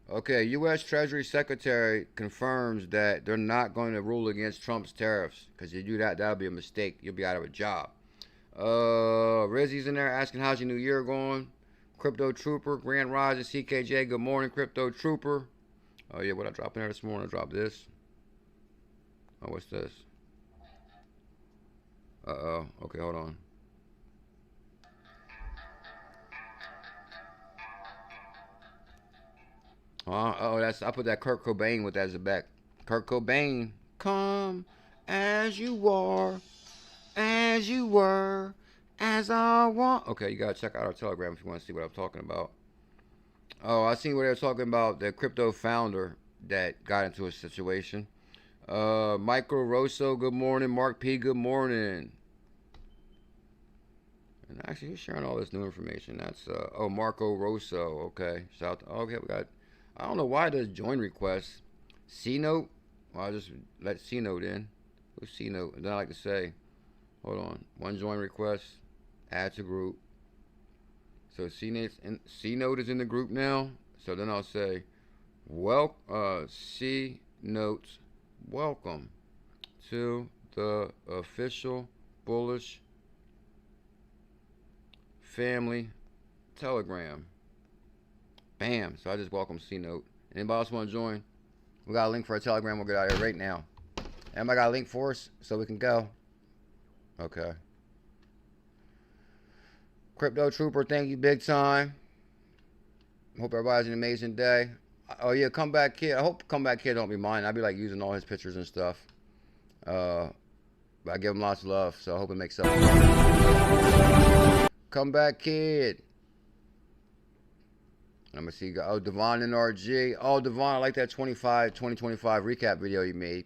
Okay, U.S. Treasury Secretary confirms that they're not going to rule against Trump's tariffs, because if you do that, that'll be a mistake. You'll be out of a job. Rizzy's in there asking how's your new year going. Crypto Trooper, Grand Rise, and CKJ. Good morning, Crypto Trooper. Oh yeah, what I dropped in there this morning? I dropped this. Oh, what's this? Uh-oh. Okay, hold on. Oh, that's, I put that Kurt Cobain with that Zebec. Kurt Cobain, come as you are, as you were, as I want. Okay, you gotta check out our Telegram if you want to see what I'm talking about. Oh, I seen what they were talking about, the crypto founder that got into a situation. Michael Rosso, good morning. Mark P, good morning. And actually, who's sharing all this new information? That's, oh, Marco Rosso. Okay, shout out. Okay, we got, I don't know why there's join requests. C-Note? Well, I'll just let C-Note in. Who's C-Note? And then I like to say, hold on, one join request, add to group. So C-Note is in the group now. So then I'll say, well, C-Note, welcome to the official Bullish Family Telegram. Bam. So I just welcome C-Note. Anybody else want to join? We got a link for a Telegram. We'll get out of here right now. Anybody got a link for us so we can go? Okay. Crypto Trooper, thank you big time. Hope everybody's an amazing day. Oh yeah, Comeback Kid. I hope Comeback Kid don't be mine. I'd be like using all his pictures and stuff. But I give him lots of love, so I hope it makes up. Comeback Kid. I'm gonna see. Oh, Devon and RG. Oh, Devon, I like that 2025 recap video you made.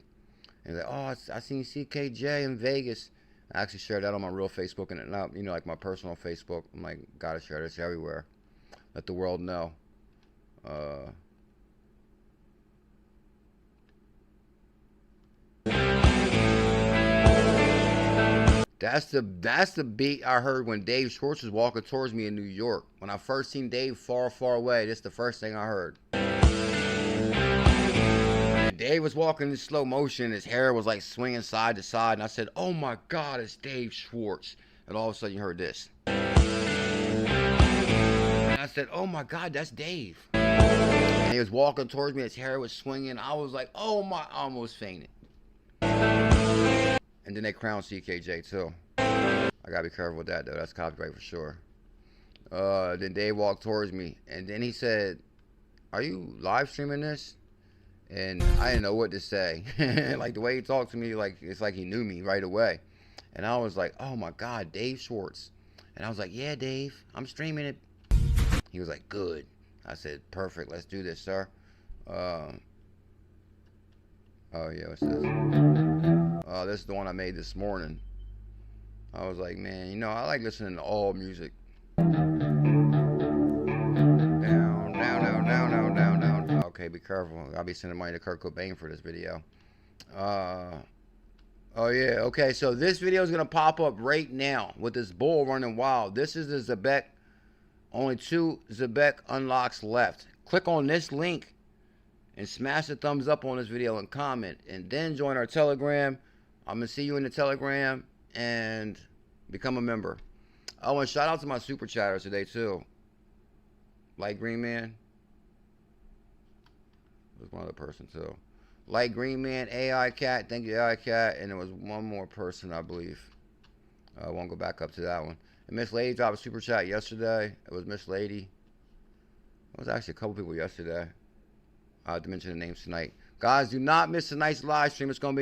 And like, oh, I seen CKJ in Vegas. I actually shared that on my real Facebook and not, you know, like my personal Facebook. I'm like, gotta share this everywhere. Let the world know. That's the beat I heard when Dave Schwartz was walking towards me in New York. When I first seen Dave far, far away, that's the first thing I heard. And Dave was walking in slow motion. His hair was like swinging side to side. And I said, oh my God, it's Dave Schwartz. And all of a sudden you heard this. And I said, oh my God, that's Dave. And he was walking towards me. His hair was swinging. I was like, oh my, I almost fainted. And then they crowned CKJ too. I gotta be careful with that though. That's copyright for sure. Then Dave walked towards me, and then he said, "Are you live streaming this?" And I didn't know what to say. Like the way he talked to me, like it's like he knew me right away. And I was like, "Oh my God, Dave Schwartz." And I was like, "Yeah, Dave, I'm streaming it." He was like, "Good." I said, "Perfect. Let's do this, sir." Oh yeah, what's this? This is the one I made this morning. I was like, man, you know, I like listening to all music. Down, down, down, down, down, down, down. Okay, be careful. I'll be sending money to Kurt Cobain for this video. Oh yeah, okay, so this video is gonna pop up right now with this bull running wild. This is the Zebec. Only 2 Zebec unlocks left. Click on this link and smash the thumbs up on this video and comment, and then join our Telegram. I'm gonna see you in the Telegram and become a member. Oh, and shout out to my super chatters today too. Light Green Man. There's one other person too. Light Green Man, AI Cat. Thank you, AI Cat. And there was one more person, I believe. I won't go back up to that one. And Miss Lady dropped a super chat yesterday. It was Miss Lady. It was actually a couple people yesterday. I have to mention the names tonight. Guys, do not miss tonight's live stream. It's going to be